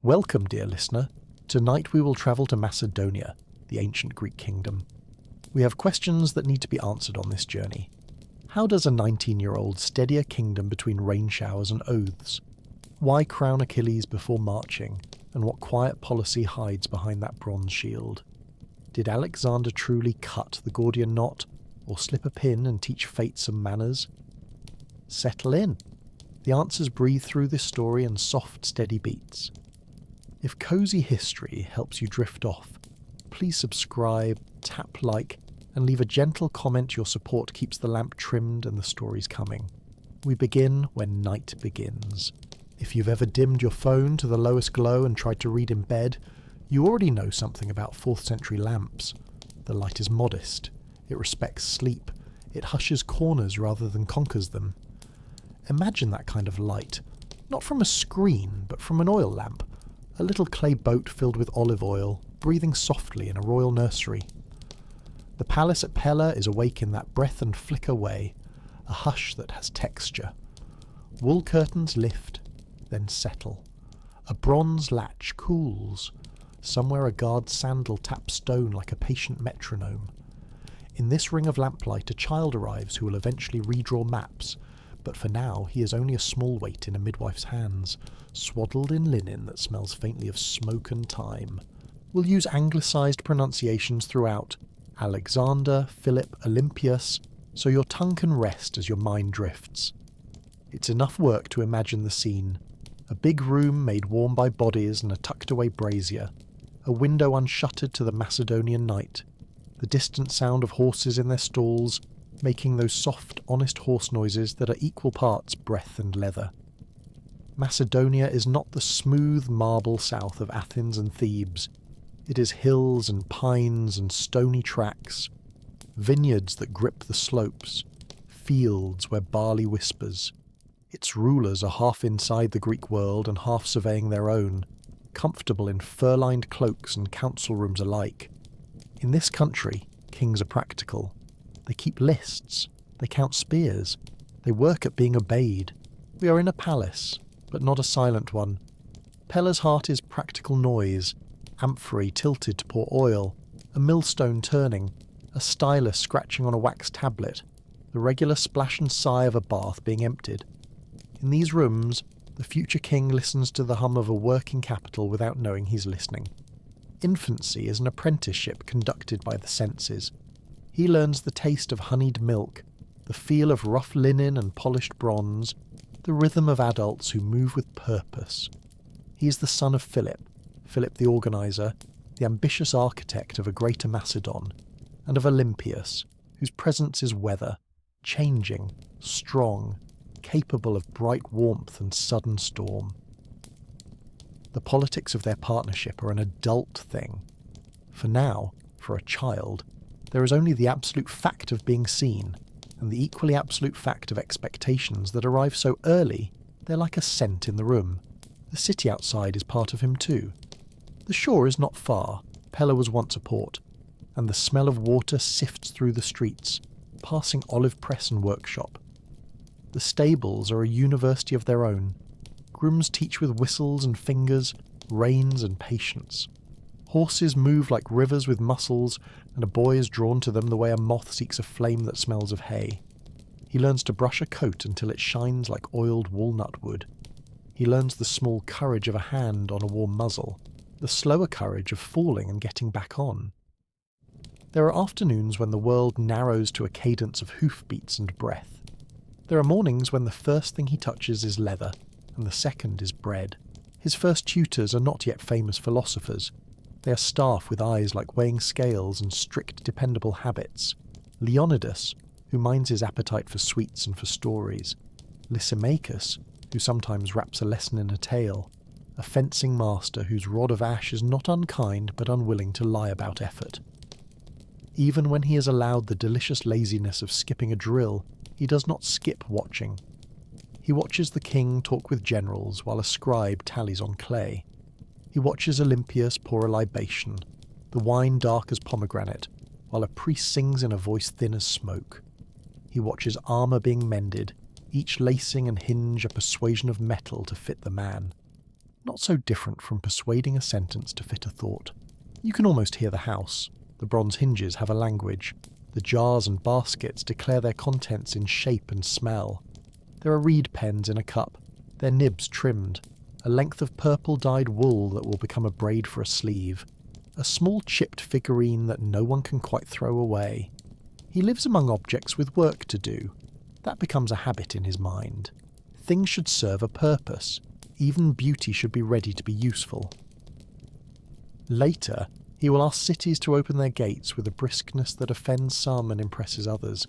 Welcome, dear listener. Tonight we will travel to Macedonia, the ancient Greek kingdom. We have questions that need to be answered on this journey. How does a 19-year-old steady a kingdom between rain showers and oaths? Why crown Achilles before marching, and what quiet policy hides behind that bronze shield? Did Alexander truly cut the Gordian knot, or slip a pin and teach fate some manners? Settle in. The answers breathe through this story in soft, steady beats. If cozy history helps you drift off, please subscribe, tap like, and leave a gentle comment. Your support keeps the lamp trimmed and the stories coming. We begin when night begins. If you've ever dimmed your phone to the lowest glow and tried to read in bed, you already know something about 4th century lamps. The light is modest. It respects sleep. It hushes corners rather than conquers them. Imagine that kind of light, not from a screen, but from an oil lamp, a little clay boat filled with olive oil, breathing softly in a royal nursery. The palace at Pella is awake in that breath and flicker way, a hush that has texture. Wool curtains lift, then settle. A bronze latch cools. Somewhere a guard's sandal taps stone like a patient metronome. In this ring of lamplight a child arrives who will eventually redraw maps, but for now he is only a small weight in a midwife's hands, swaddled in linen that smells faintly of smoke and thyme. We'll use anglicised pronunciations throughout, Alexander, Philip, Olympius, so your tongue can rest as your mind drifts. It's enough work to imagine the scene. A big room made warm by bodies and a tucked-away brazier. A window unshuttered to the Macedonian night. The distant sound of horses in their stalls, making those soft, honest horse noises that are equal parts breath and leather. Macedonia is not the smooth marble south of Athens and Thebes. It is hills and pines and stony tracks, vineyards that grip the slopes, fields where barley whispers. Its rulers are half inside the Greek world and half surveying their own, comfortable in fur-lined cloaks and council rooms alike. In this country, kings are practical. They keep lists, they count spears, they work at being obeyed. We are in a palace, but not a silent one. Pella's heart is practical noise, amphory tilted to pour oil, a millstone turning, a stylus scratching on a wax tablet, the regular splash and sigh of a bath being emptied. In these rooms, the future king listens to the hum of a working capital without knowing he's listening. Infancy is an apprenticeship conducted by the senses. He learns the taste of honeyed milk, the feel of rough linen and polished bronze, the rhythm of adults who move with purpose. He is the son of Philip the organizer, the ambitious architect of a greater Macedon, and of Olympius, whose presence is weather, changing, strong, capable of bright warmth and sudden storm. The politics of their partnership are an adult thing. For now, for a child, there is only the absolute fact of being seen, and the equally absolute fact of expectations that arrive so early they're like a scent in the room. The city outside is part of him too. The shore is not far. Pella was once a port, and the smell of water sifts through the streets, passing olive press and workshop. The stables are a university of their own. Grooms teach with whistles and fingers, reins and patience. Horses move like rivers with muscles, and a boy is drawn to them the way a moth seeks a flame that smells of hay. He learns to brush a coat until it shines like oiled walnut wood. He learns the small courage of a hand on a warm muzzle, the slower courage of falling and getting back on. There are afternoons when the world narrows to a cadence of hoofbeats and breath. There are mornings when the first thing he touches is leather, and the second is bread. His first tutors are not yet famous philosophers. They are staff with eyes like weighing scales and strict dependable habits. Leonidas, who minds his appetite for sweets and for stories. Lysimachus, who sometimes wraps a lesson in a tale. A fencing master whose rod of ash is not unkind but unwilling to lie about effort. Even when he is allowed the delicious laziness of skipping a drill, he does not skip watching. He watches the king talk with generals while a scribe tallies on clay. He watches Olympius pour a libation, the wine dark as pomegranate, while a priest sings in a voice thin as smoke. He watches armour being mended, each lacing and hinge a persuasion of metal to fit the man. not so different from persuading a sentence to fit a thought. You can almost hear the house. The bronze hinges have a language. The jars and baskets declare their contents in shape and smell. There are reed pens in a cup, their nibs trimmed, a length of purple-dyed wool that will become a braid for a sleeve, a small chipped figurine that no one can quite throw away. He lives among objects with work to do. That becomes a habit in his mind. Things should serve a purpose. Even beauty should be ready to be useful. Later, he will ask cities to open their gates with a briskness that offends some and impresses others.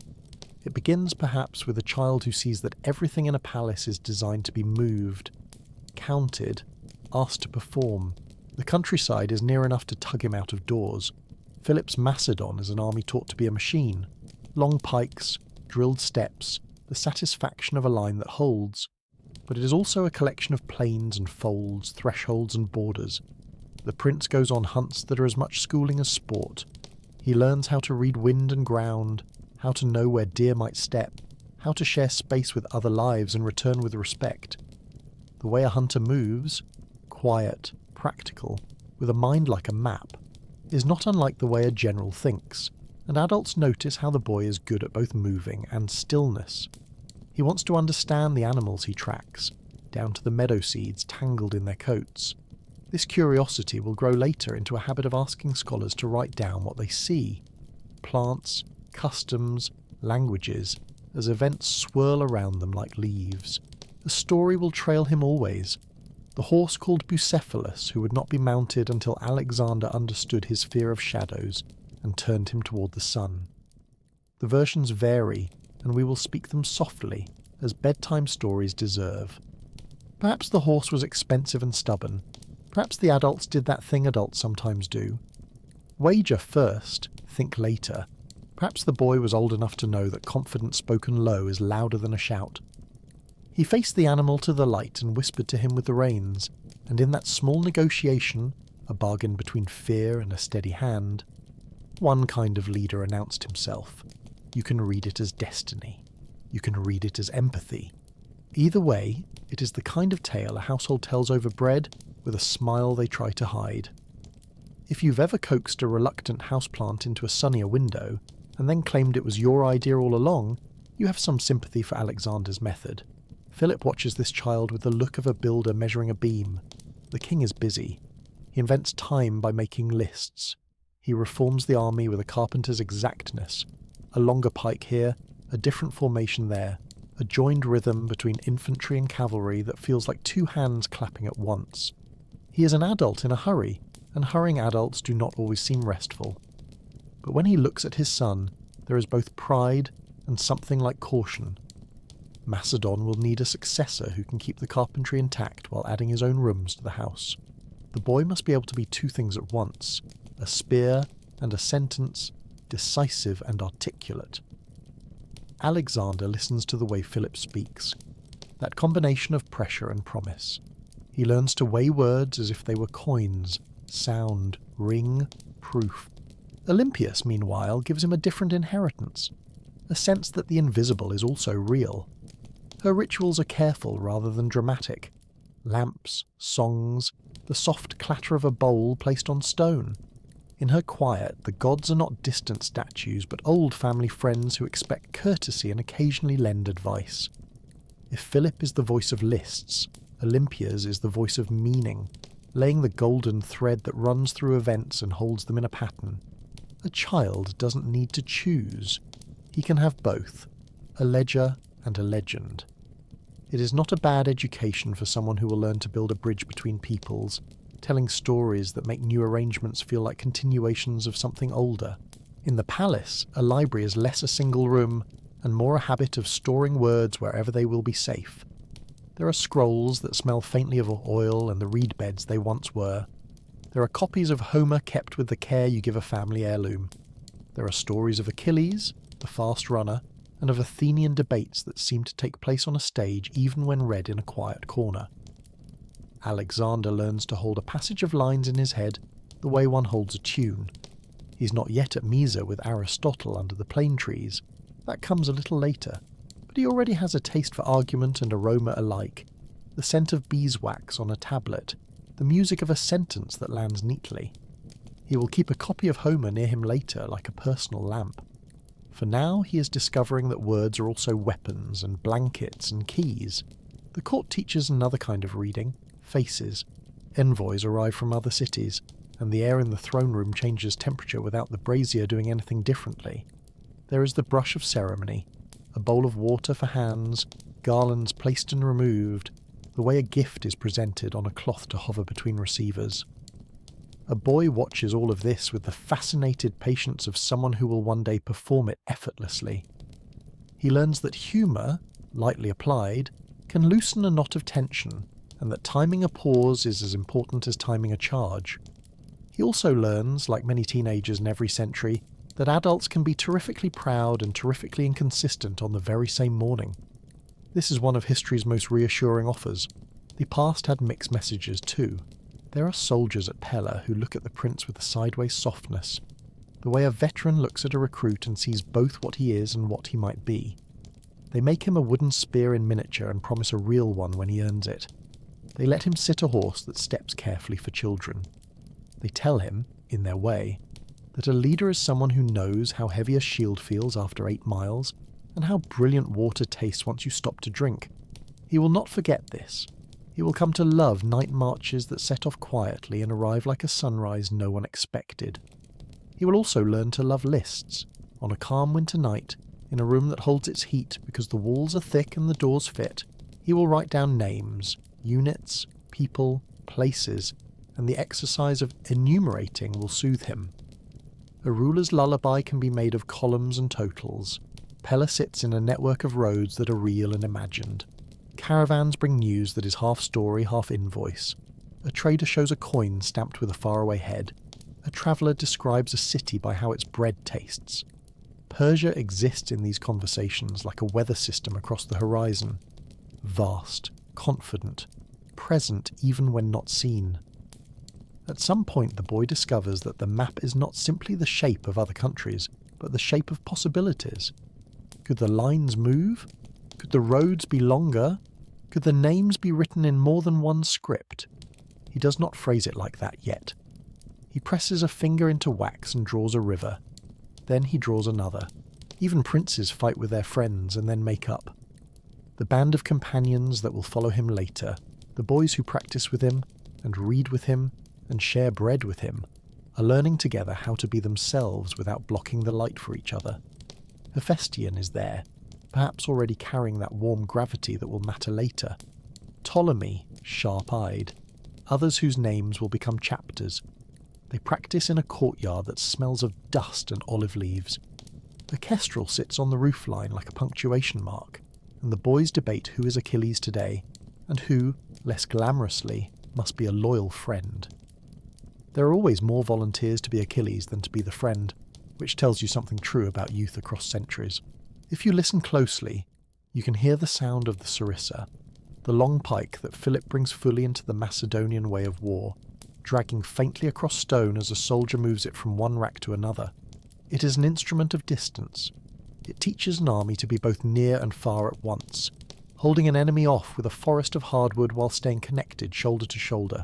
It begins perhaps with a child who sees that everything in a palace is designed to be moved, counted, asked to perform. The countryside is near enough to tug him out of doors. Philip's Macedon is an army taught to be a machine. Long pikes, drilled steps, the satisfaction of a line that holds. But it is also a collection of plains and folds, thresholds and borders. The prince goes on hunts that are as much schooling as sport. He learns how to read wind and ground, how to know where deer might step, how to share space with other lives and return with respect. The way a hunter moves, quiet, practical, with a mind like a map, is not unlike the way a general thinks, and adults notice how the boy is good at both moving and stillness. He wants to understand the animals he tracks, down to the meadow seeds tangled in their coats. This curiosity will grow later into a habit of asking scholars to write down what they see. Plants, customs, languages, as events swirl around them like leaves. The story will trail him always. The horse called Bucephalus, who would not be mounted until Alexander understood his fear of shadows and turned him toward the sun. The versions vary, and we will speak them softly, as bedtime stories deserve. Perhaps the horse was expensive and stubborn. Perhaps the adults did that thing adults sometimes do. Wager first, think later. Perhaps the boy was old enough to know that confidence spoken low is louder than a shout. He faced the animal to the light and whispered to him with the reins, and in that small negotiation, a bargain between fear and a steady hand, one kind of leader announced himself. You can read it as destiny. You can read it as empathy. Either way, it is the kind of tale a household tells over bread with a smile they try to hide. If you've ever coaxed a reluctant houseplant into a sunnier window, and then claimed it was your idea all along, you have some sympathy for Alexander's method. Philip watches this child with the look of a builder measuring a beam. The king is busy. He invents time by making lists. He reforms the army with a carpenter's exactness. A longer pike here, a different formation there, a joined rhythm between infantry and cavalry that feels like two hands clapping at once. He is an adult in a hurry, and hurrying adults do not always seem restful. But when he looks at his son, there is both pride and something like caution. Macedon will need a successor who can keep the carpentry intact while adding his own rooms to the house. The boy must be able to be two things at once, a spear and a sentence, decisive and articulate. Alexander listens to the way Philip speaks, that combination of pressure and promise. He learns to weigh words as if they were coins, sound, ring, proof. Olympias, meanwhile, gives him a different inheritance, a sense that the invisible is also real. Her rituals are careful rather than dramatic. Lamps, songs, the soft clatter of a bowl placed on stone. In her quiet, the gods are not distant statues, but old family friends who expect courtesy and occasionally lend advice. If Philip is the voice of lists, Olympia's is the voice of meaning, laying the golden thread that runs through events and holds them in a pattern. A child doesn't need to choose. He can have both, a ledger and a legend. It is not a bad education for someone who will learn to build a bridge between peoples, telling stories that make new arrangements feel like continuations of something older. In the palace, a library is less a single room and more a habit of storing words wherever they will be safe. There are scrolls that smell faintly of oil and the reed beds they once were. There are copies of Homer kept with the care you give a family heirloom. There are stories of Achilles, the fast runner, and of Athenian debates that seem to take place on a stage even when read in a quiet corner. Alexander learns to hold a passage of lines in his head the way one holds a tune. He's not yet at Mieza with Aristotle under the plane trees. That comes a little later. But he already has a taste for argument and aroma alike. The scent of beeswax on a tablet, the music of a sentence that lands neatly. He will keep a copy of Homer near him later, like a personal lamp. For now, he is discovering that words are also weapons and blankets and keys. The court teaches another kind of reading, faces. Envoys arrive from other cities, and the air in the throne room changes temperature without the brazier doing anything differently. There is the brush of ceremony, a bowl of water for hands, garlands placed and removed, the way a gift is presented on a cloth to hover between receivers. A boy watches all of this with the fascinated patience of someone who will one day perform it effortlessly. He learns that humour, lightly applied, can loosen a knot of tension, and that timing a pause is as important as timing a charge. He also learns, like many teenagers in every century, that adults can be terrifically proud and terrifically inconsistent on the very same morning. This is one of history's most reassuring offers. The past had mixed messages too. There are soldiers at Pella who look at the prince with a sideways softness, the way a veteran looks at a recruit and sees both what he is and what he might be. They make him a wooden spear in miniature and promise a real one when he earns it. They let him sit a horse that steps carefully for children. They tell him, in their way, that a leader is someone who knows how heavy a shield feels after 8 miles, and how brilliant water tastes once you stop to drink. He will not forget this. He will come to love night marches that set off quietly and arrive like a sunrise no one expected. He will also learn to love lists, on a calm winter night, in a room that holds its heat because the walls are thick and the doors fit. He will write down names, units, people, places, and the exercise of enumerating will soothe him. A ruler's lullaby can be made of columns and totals. Pella sits in a network of roads that are real and imagined. Caravans bring news that is half story, half invoice. A trader shows a coin stamped with a faraway head. A traveller describes a city by how its bread tastes. Persia exists in these conversations like a weather system across the horizon. Vast, confident, present even when not seen. At some point the boy discovers that the map is not simply the shape of other countries, but the shape of possibilities. Could the lines move? Could the roads be longer? Could the names be written in more than one script? He does not phrase it like that yet. He presses a finger into wax and draws a river. Then he draws another. Even princes fight with their friends and then make up. The band of companions that will follow him later, the boys who practice with him, and read with him, and share bread with him, are learning together how to be themselves without blocking the light for each other. Hephaestion is there, perhaps already carrying that warm gravity that will matter later. Ptolemy, sharp-eyed. Others whose names will become chapters. They practice in a courtyard that smells of dust and olive leaves. A kestrel sits on the roofline like a punctuation mark, and the boys debate who is Achilles today, and who, less glamorously, must be a loyal friend. There are always more volunteers to be Achilles than to be the friend, which tells you something true about youth across centuries. If you listen closely, you can hear the sound of the sarissa, the long pike that Philip brings fully into the Macedonian way of war, dragging faintly across stone as a soldier moves it from one rack to another. It is an instrument of distance. It teaches an army to be both near and far at once, holding an enemy off with a forest of hardwood while staying connected shoulder to shoulder.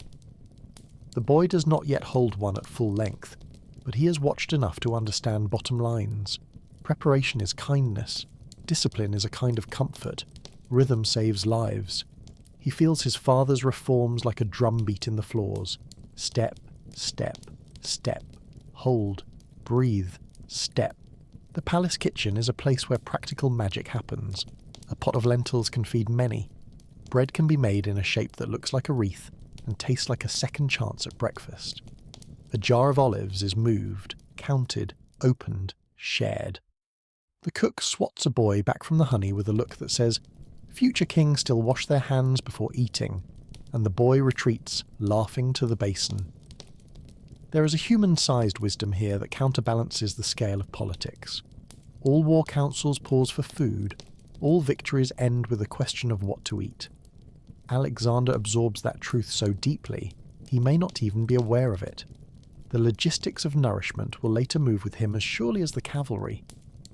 The boy does not yet hold one at full length, but he has watched enough to understand bottom lines. Preparation is kindness. Discipline is a kind of comfort. Rhythm saves lives. He feels his father's reforms like a drumbeat in the floors. Step, step, step. Hold, breathe, step. The palace kitchen is a place where practical magic happens. A pot of lentils can feed many. Bread can be made in a shape that looks like a wreath and tastes like a second chance at breakfast. A jar of olives is moved, counted, opened, shared. The cook swats a boy back from the honey with a look that says, "Future kings still wash their hands before eating," and the boy retreats, laughing, to the basin. There is a human-sized wisdom here that counterbalances the scale of politics. All war councils pause for food. All victories end with a question of what to eat. Alexander absorbs that truth so deeply, he may not even be aware of it. The logistics of nourishment will later move with him as surely as the cavalry.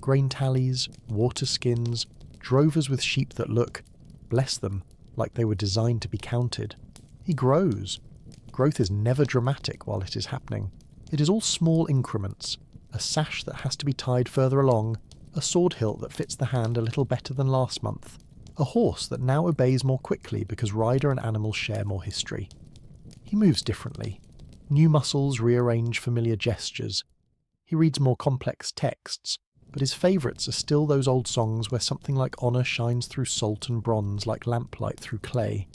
Grain tallies, water skins, drovers with sheep that look, bless them, like they were designed to be counted. He grows growth is never dramatic while it is happening. It is all small increments, a sash that has to be tied further along, a sword hilt that fits the hand a little better than last month, a horse that now obeys more quickly because rider and animal share more history. He moves differently. New muscles rearrange familiar gestures. He reads more complex texts, but his favourites are still those old songs where something like honour shines through salt and bronze like lamplight through clay.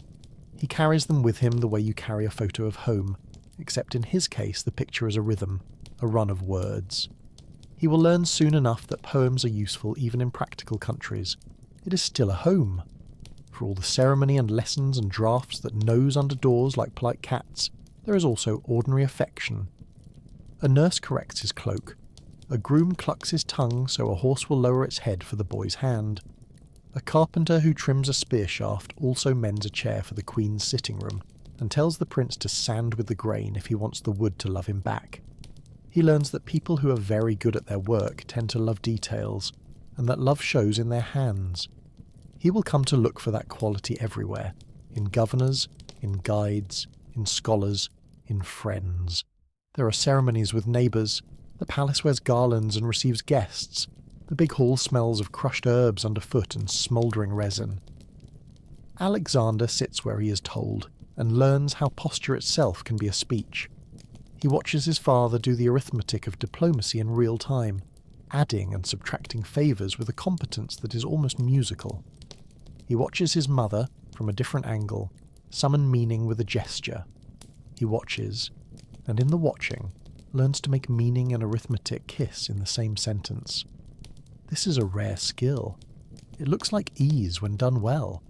He carries them with him the way you carry a photo of home, except in his case the picture is a rhythm, a run of words. He will learn soon enough that poems are useful even in practical countries. It is still a home. For all the ceremony and lessons and drafts that nose under doors like polite cats, there is also ordinary affection. A nurse corrects his cloak. A groom clucks his tongue so a horse will lower its head for the boy's hand. A carpenter who trims a spear shaft also mends a chair for the queen's sitting room, and tells the prince to sand with the grain if he wants the wood to love him back. He learns that people who are very good at their work tend to love details, and that love shows in their hands. He will come to look for that quality everywhere, in governors, in guides, in scholars, in friends. There are ceremonies with neighbours. The palace wears garlands and receives guests. The big hall smells of crushed herbs underfoot and smouldering resin. Alexander sits where he is told, and learns how posture itself can be a speech. He watches his father do the arithmetic of diplomacy in real time, adding and subtracting favours with a competence that is almost musical. He watches his mother, from a different angle, summon meaning with a gesture. He watches, and in the watching, learns to make meaning and arithmetic kiss in the same sentence. This is a rare skill. It looks like ease when done well.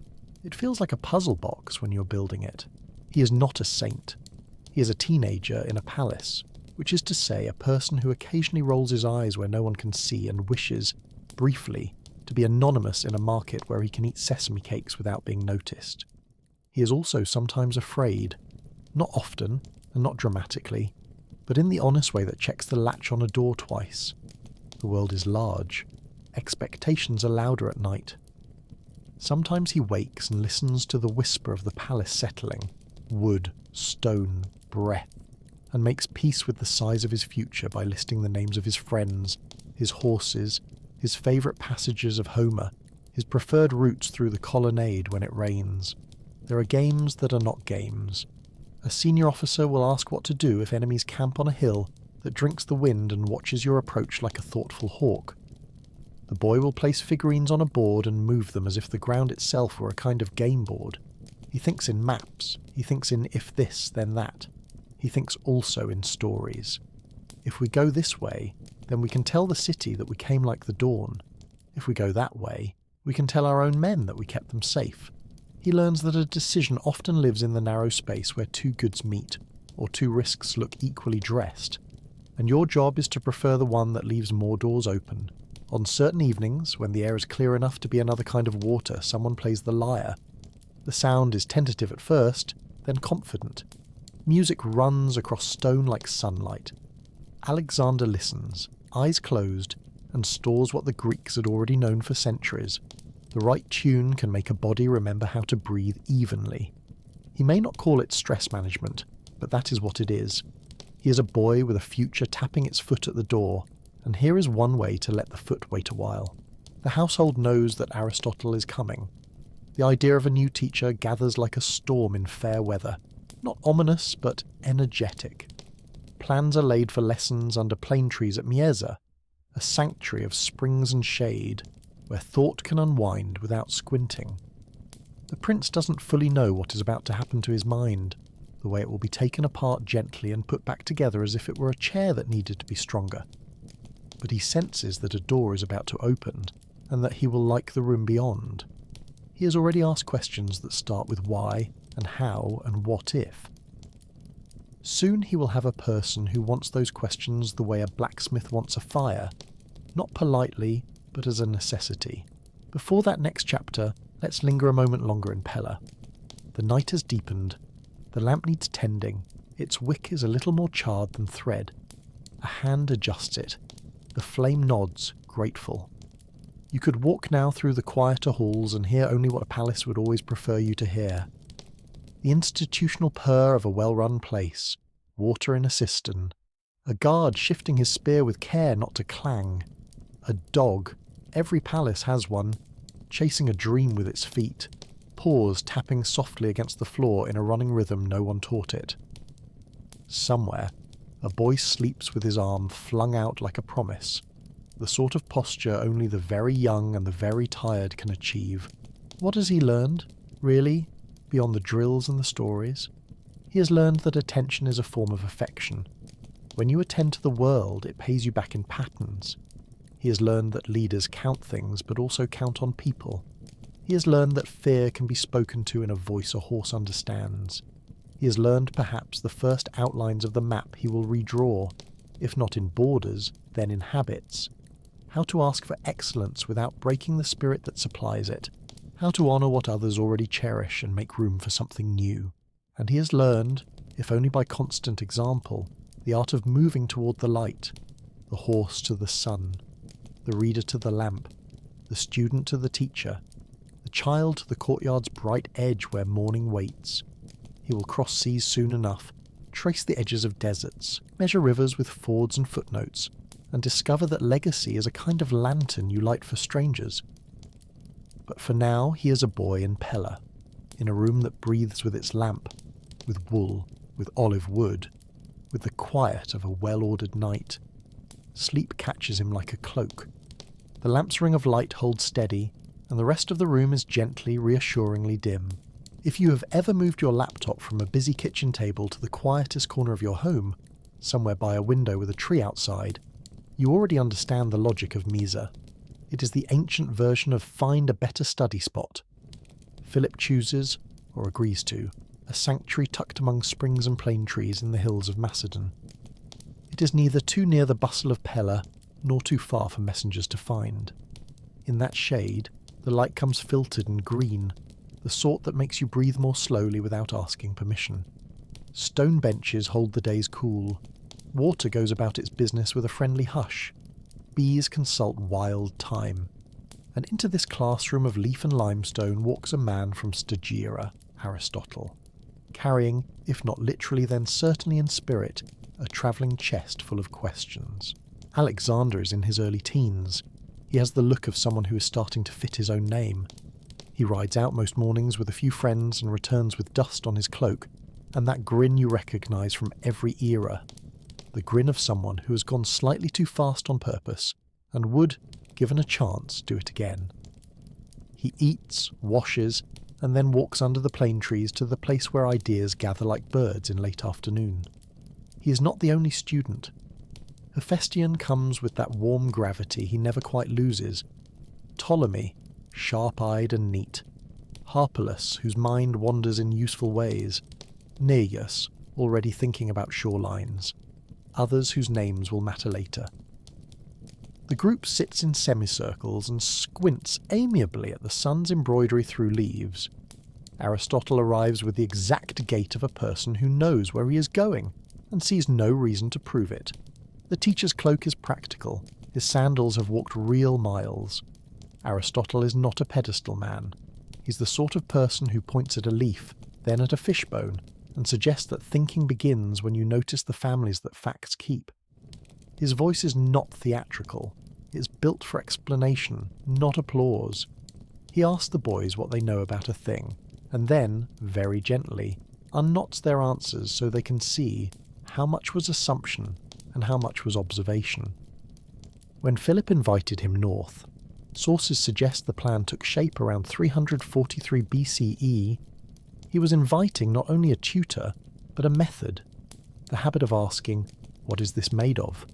It feels like a puzzle box when you're building it. He is not a saint. He is a teenager in a palace, which is to say a person who occasionally rolls his eyes where no one can see and wishes, briefly, to be anonymous in a market where he can eat sesame cakes without being noticed. He is also sometimes afraid, not often and not dramatically, but in the honest way that checks the latch on a door twice. The world is large. Expectations are louder at night. Sometimes he wakes and listens to the whisper of the palace settling, wood, stone, breath, and makes peace with the size of his future by listing the names of his friends, his horses, his favourite passages of Homer, his preferred routes through the colonnade when it rains. There are games that are not games. A senior officer will ask what to do if enemies camp on a hill that drinks the wind and watches your approach like a thoughtful hawk. The boy will place figurines on a board and move them as if the ground itself were a kind of game board. He thinks in maps. He thinks in if this, then that. He thinks also in stories. If we go this way, then we can tell the city that we came like the dawn. If we go that way, we can tell our own men that we kept them safe. He learns that a decision often lives in the narrow space where two goods meet, or two risks look equally dressed, and your job is to prefer the one that leaves more doors open. On certain evenings, when the air is clear enough to be another kind of water, someone plays the lyre. The sound is tentative at first, then confident. Music runs across stone like sunlight. Alexander listens, eyes closed, and stores what the Greeks had already known for centuries. The right tune can make a body remember how to breathe evenly. He may not call it stress management, but that is what it is. He is a boy with a future tapping its foot at the door, and here is one way to let the foot wait a while. The household knows that Aristotle is coming. The idea of a new teacher gathers like a storm in fair weather, not ominous, but energetic. Plans are laid for lessons under plane trees at Mieza, a sanctuary of springs and shade, where thought can unwind without squinting. The prince doesn't fully know what is about to happen to his mind, the way it will be taken apart gently and put back together as if it were a chair that needed to be stronger. But he senses that a door is about to open, and that he will like the room beyond. He has already asked questions that start with why, and how, and what if. Soon he will have a person who wants those questions the way a blacksmith wants a fire, not politely, but as a necessity. Before that next chapter, let's linger a moment longer in Pella. The night has deepened. The lamp needs tending. Its wick is a little more charred than thread. A hand adjusts it. The flame nods, grateful. You could walk now through the quieter halls and hear only what a palace would always prefer you to hear. The institutional purr of a well-run place, water in a cistern, a guard shifting his spear with care not to clang, a dog, every palace has one, chasing a dream with its feet, paws tapping softly against the floor in a running rhythm no one taught it. Somewhere, a boy sleeps with his arm flung out like a promise, the sort of posture only the very young and the very tired can achieve. What has he learned, really, beyond the drills and the stories? He has learned that attention is a form of affection. When you attend to the world, it pays you back in patterns. He has learned that leaders count things, but also count on people. He has learned that fear can be spoken to in a voice a horse understands. He has learned perhaps the first outlines of the map he will redraw, if not in borders, then in habits. How to ask for excellence without breaking the spirit that supplies it. How to honour what others already cherish and make room for something new. And he has learned, if only by constant example, the art of moving toward the light, the horse to the sun, the reader to the lamp, the student to the teacher, the child to the courtyard's bright edge where morning waits. He will cross seas soon enough, trace the edges of deserts, measure rivers with fords and footnotes, and discover that legacy is a kind of lantern you light for strangers. But for now he is a boy in Pella, in a room that breathes with its lamp, with wool, with olive wood, with the quiet of a well-ordered night. Sleep catches him like a cloak. The lamp's ring of light holds steady, and the rest of the room is gently, reassuringly dim. If you have ever moved your laptop from a busy kitchen table to the quietest corner of your home, somewhere by a window with a tree outside, you already understand the logic of Mieza. It is the ancient version of find a better study spot. Philip chooses, or agrees to, a sanctuary tucked among springs and plane trees in the hills of Macedon. It is neither too near the bustle of Pella, nor too far for messengers to find. In that shade, the light comes filtered and green, the sort that makes you breathe more slowly without asking permission. Stone benches hold the days cool. Water goes about its business with a friendly hush. Bees consult wild time. And into this classroom of leaf and limestone walks a man from Stagira, Aristotle, carrying, if not literally then certainly in spirit, a travelling chest full of questions. Alexander is in his early teens. He has the look of someone who is starting to fit his own name. He rides out most mornings with a few friends and returns with dust on his cloak, and that grin you recognise from every era. The grin of someone who has gone slightly too fast on purpose, and would, given a chance, do it again. He eats, washes, and then walks under the plane trees to the place where ideas gather like birds in late afternoon. He is not the only student. Hephaestion comes with that warm gravity he never quite loses. Ptolemy, sharp-eyed and neat. Harpalus, whose mind wanders in useful ways. Nereus, already thinking about shorelines. Others whose names will matter later. The group sits in semicircles and squints amiably at the sun's embroidery through leaves. Aristotle arrives with the exact gait of a person who knows where he is going, and sees no reason to prove it. The teacher's cloak is practical. His sandals have walked real miles. Aristotle is not a pedestal man. He's the sort of person who points at a leaf, then at a fishbone, and suggests that thinking begins when you notice the families that facts keep. His voice is not theatrical. It's built for explanation, not applause. He asks the boys what they know about a thing, and then, very gently, unknots their answers so they can see how much was assumption and how much was observation. When Philip invited him north, sources suggest the plan took shape around 343 BCE. He was inviting not only a tutor, but a method, the habit of asking, what is this made of?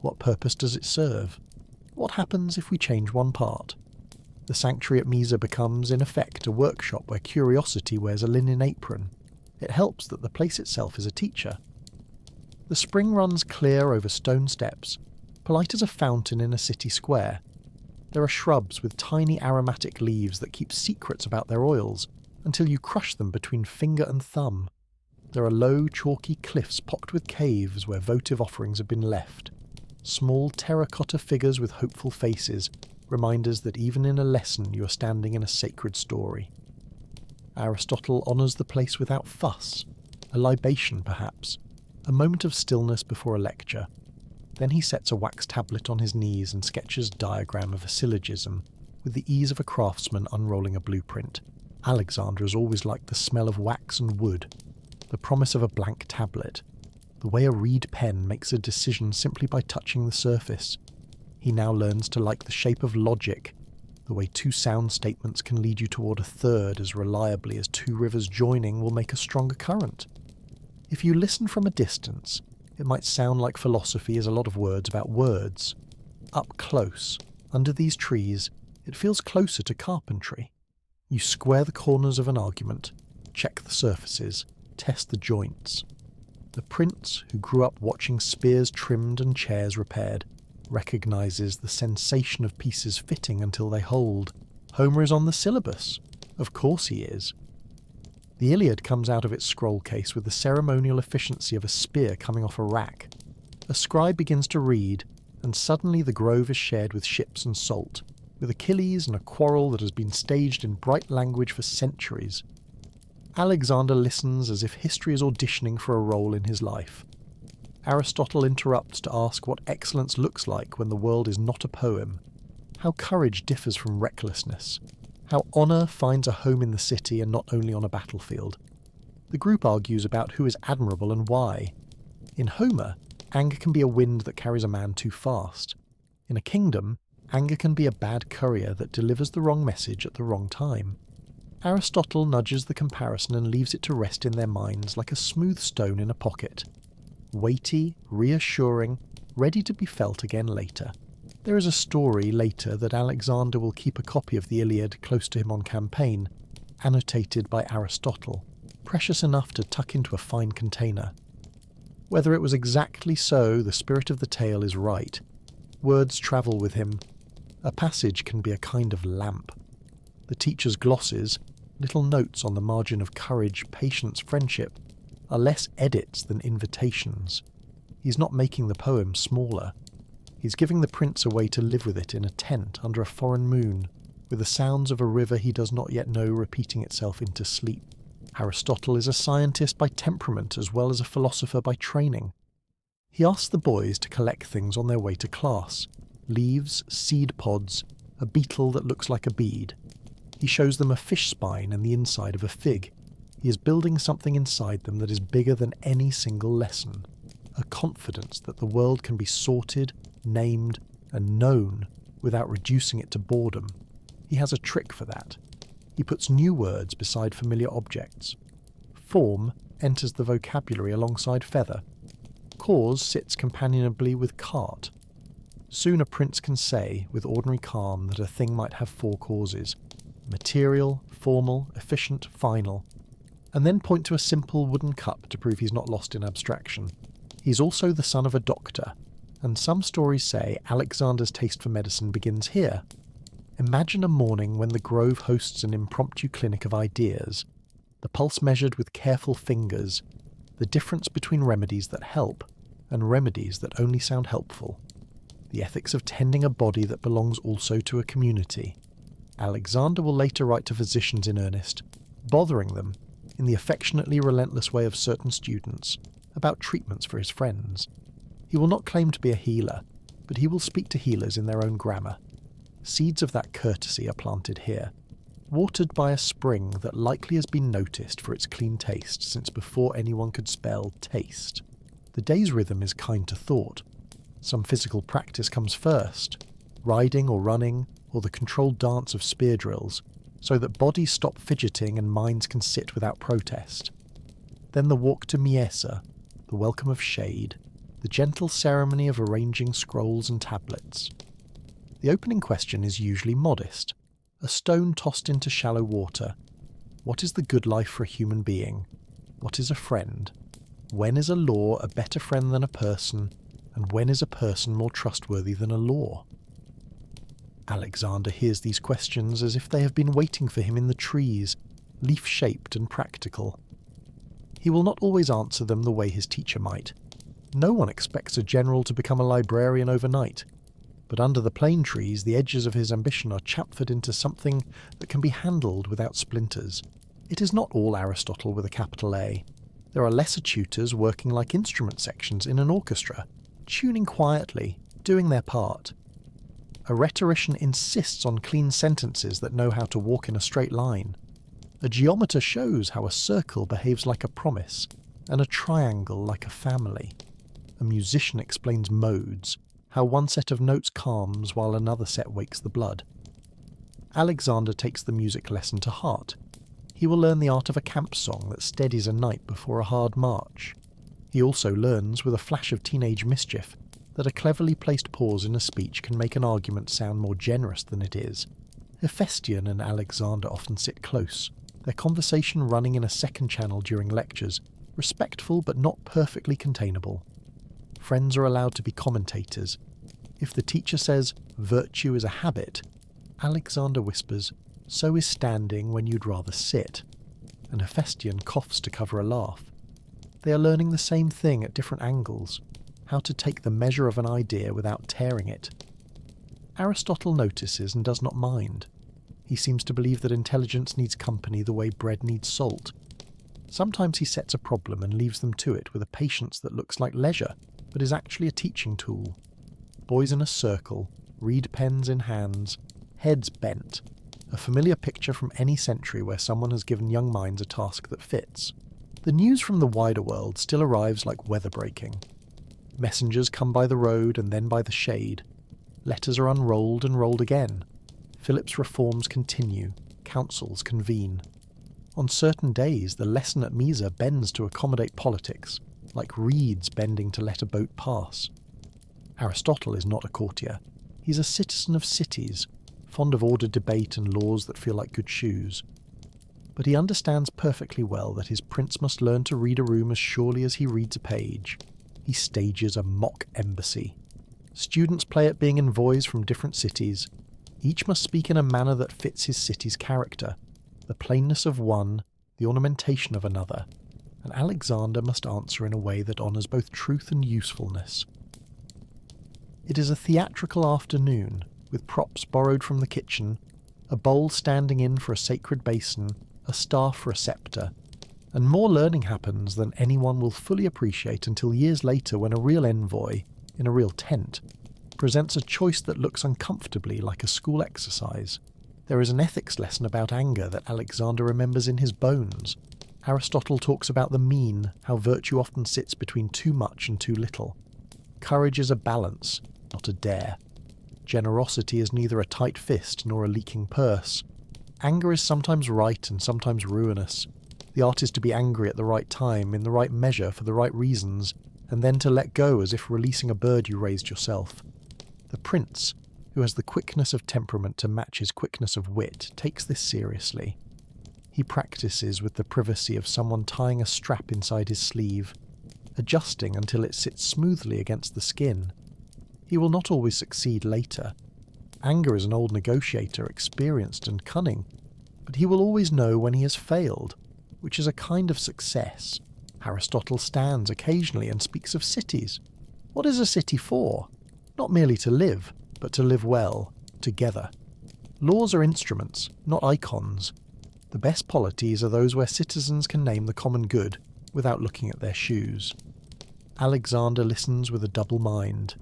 What purpose does it serve? What happens if we change one part? The sanctuary at Mieza becomes, in effect, a workshop where curiosity wears a linen apron. It helps that the place itself is a teacher. The spring runs clear over stone steps, polite as a fountain in a city square. There are shrubs with tiny aromatic leaves that keep secrets about their oils, until you crush them between finger and thumb. There are low, chalky cliffs pocked with caves where votive offerings have been left. Small terracotta figures with hopeful faces, reminders that even in a lesson you are standing in a sacred story. Aristotle honours the place without fuss, a libation perhaps, a moment of stillness before a lecture. Then he sets a wax tablet on his knees and sketches a diagram of a syllogism, with the ease of a craftsman unrolling a blueprint. Alexander has always liked the smell of wax and wood, the promise of a blank tablet, the way a reed pen makes a decision simply by touching the surface. He now learns to like the shape of logic, the way two sound statements can lead you toward a third as reliably as two rivers joining will make a stronger current. If you listen from a distance, it might sound like philosophy is a lot of words about words. Up close, under these trees, it feels closer to carpentry. You square the corners of an argument, check the surfaces, test the joints. The prince, who grew up watching spears trimmed and chairs repaired, recognises the sensation of pieces fitting until they hold. Homer is on the syllabus. Of course he is. The Iliad comes out of its scroll case with the ceremonial efficiency of a spear coming off a rack. A scribe begins to read, and suddenly the grove is shared with ships and salt, with Achilles and a quarrel that has been staged in bright language for centuries. Alexander listens as if history is auditioning for a role in his life. Aristotle interrupts to ask what excellence looks like when the world is not a poem, how courage differs from recklessness, how honour finds a home in the city and not only on a battlefield. The group argues about who is admirable and why. In Homer, anger can be a wind that carries a man too fast. In a kingdom, anger can be a bad courier that delivers the wrong message at the wrong time. Aristotle nudges the comparison and leaves it to rest in their minds like a smooth stone in a pocket. Weighty, reassuring, ready to be felt again later. There is a story later that Alexander will keep a copy of the Iliad close to him on campaign, annotated by Aristotle, precious enough to tuck into a fine container. Whether it was exactly so, the spirit of the tale is right. Words travel with him. A passage can be a kind of lamp. The teacher's glosses, little notes on the margin of courage, patience, friendship, are less edits than invitations. He's not making the poem smaller. He's giving the prince a way to live with it in a tent under a foreign moon, with the sounds of a river he does not yet know repeating itself into sleep. Aristotle is a scientist by temperament as well as a philosopher by training. He asks the boys to collect things on their way to class: leaves, seed pods, a beetle that looks like a bead. He shows them a fish spine and the inside of a fig. He is building something inside them that is bigger than any single lesson. A confidence that the world can be sorted, named, and known without reducing it to boredom. He has a trick for that. He puts new words beside familiar objects. Form enters the vocabulary alongside feather. Cause sits companionably with cart. Soon a prince can say, with ordinary calm, that a thing might have four causes: material, formal, efficient, final, and then point to a simple wooden cup to prove he's not lost in abstraction. He's also the son of a doctor, and some stories say Alexander's taste for medicine begins here. Imagine a morning when the grove hosts an impromptu clinic of ideas, the pulse measured with careful fingers, the difference between remedies that help and remedies that only sound helpful, the ethics of tending a body that belongs also to a community. Alexander will later write to physicians in earnest, bothering them, in the affectionately relentless way of certain students, about treatments for his friends. He will not claim to be a healer, but he will speak to healers in their own grammar. Seeds of that courtesy are planted here, watered by a spring that likely has been noticed for its clean taste since before anyone could spell taste. The day's rhythm is kind to thought. Some physical practice comes first, riding or running, or the controlled dance of spear drills, so that bodies stop fidgeting and minds can sit without protest. Then the walk to Mieza, the welcome of shade, the gentle ceremony of arranging scrolls and tablets. The opening question is usually modest, a stone tossed into shallow water. What is the good life for a human being? What is a friend? When is a law a better friend than a person, and when is a person more trustworthy than a law? Alexander hears these questions as if they have been waiting for him in the trees, leaf-shaped and practical. He will not always answer them the way his teacher might. No one expects a general to become a librarian overnight, but under the plane trees the edges of his ambition are chamfered into something that can be handled without splinters. It is not all Aristotle with a capital A. There are lesser tutors working like instrument sections in an orchestra, tuning quietly, doing their part. A rhetorician insists on clean sentences that know how to walk in a straight line. A geometer shows how a circle behaves like a promise, and a triangle like a family. A musician explains modes, how one set of notes calms while another set wakes the blood. Alexander takes the music lesson to heart. He will learn the art of a camp song that steadies a knight before a hard march. He also learns, with a flash of teenage mischief, that a cleverly placed pause in a speech can make an argument sound more generous than it is. Hephaestion and Alexander often sit close, their conversation running in a second channel during lectures, respectful but not perfectly containable. Friends are allowed to be commentators. If the teacher says, "Virtue is a habit," Alexander whispers, "So is standing when you'd rather sit," and Hephaestion coughs to cover a laugh. They are learning the same thing at different angles, how to take the measure of an idea without tearing it. Aristotle notices and does not mind. He seems to believe that intelligence needs company the way bread needs salt. Sometimes he sets a problem and leaves them to it with a patience that looks like leisure, but is actually a teaching tool. Boys in a circle, reed pens in hands, heads bent. A familiar picture from any century where someone has given young minds a task that fits. The news from the wider world still arrives like weather breaking. Messengers come by the road and then by the shade. Letters are unrolled and rolled again. Philip's reforms continue. Councils convene. On certain days, the lesson at Mieza bends to accommodate politics, like reeds bending to let a boat pass. Aristotle is not a courtier. He's a citizen of cities, fond of ordered debate and laws that feel like good shoes. But he understands perfectly well that his prince must learn to read a room as surely as he reads a page. He stages a mock embassy. Students play at being envoys from different cities. Each must speak in a manner that fits his city's character, the plainness of one, the ornamentation of another, and Alexander must answer in a way that honours both truth and usefulness. It is a theatrical afternoon, with props borrowed from the kitchen, a bowl standing in for a sacred basin, a staff for a sceptre, and more learning happens than anyone will fully appreciate until years later when a real envoy, in a real tent, presents a choice that looks uncomfortably like a school exercise. There is an ethics lesson about anger that Alexander remembers in his bones. Aristotle talks about the mean, how virtue often sits between too much and too little. Courage is a balance, not a dare. Generosity is neither a tight fist nor a leaking purse. Anger is sometimes right and sometimes ruinous. The art is to be angry at the right time, in the right measure, for the right reasons, and then to let go as if releasing a bird you raised yourself. The prince, who has the quickness of temperament to match his quickness of wit, takes this seriously. He practices with the privacy of someone tying a strap inside his sleeve, adjusting until it sits smoothly against the skin. He will not always succeed later. Anger is an old negotiator, experienced and cunning, but he will always know when he has failed, which is a kind of success. Aristotle stands occasionally and speaks of cities. What is a city for? Not merely to live, but to live well, together. Laws are instruments, not icons. The best polities are those where citizens can name the common good without looking at their shoes. Alexander listens with a double mind.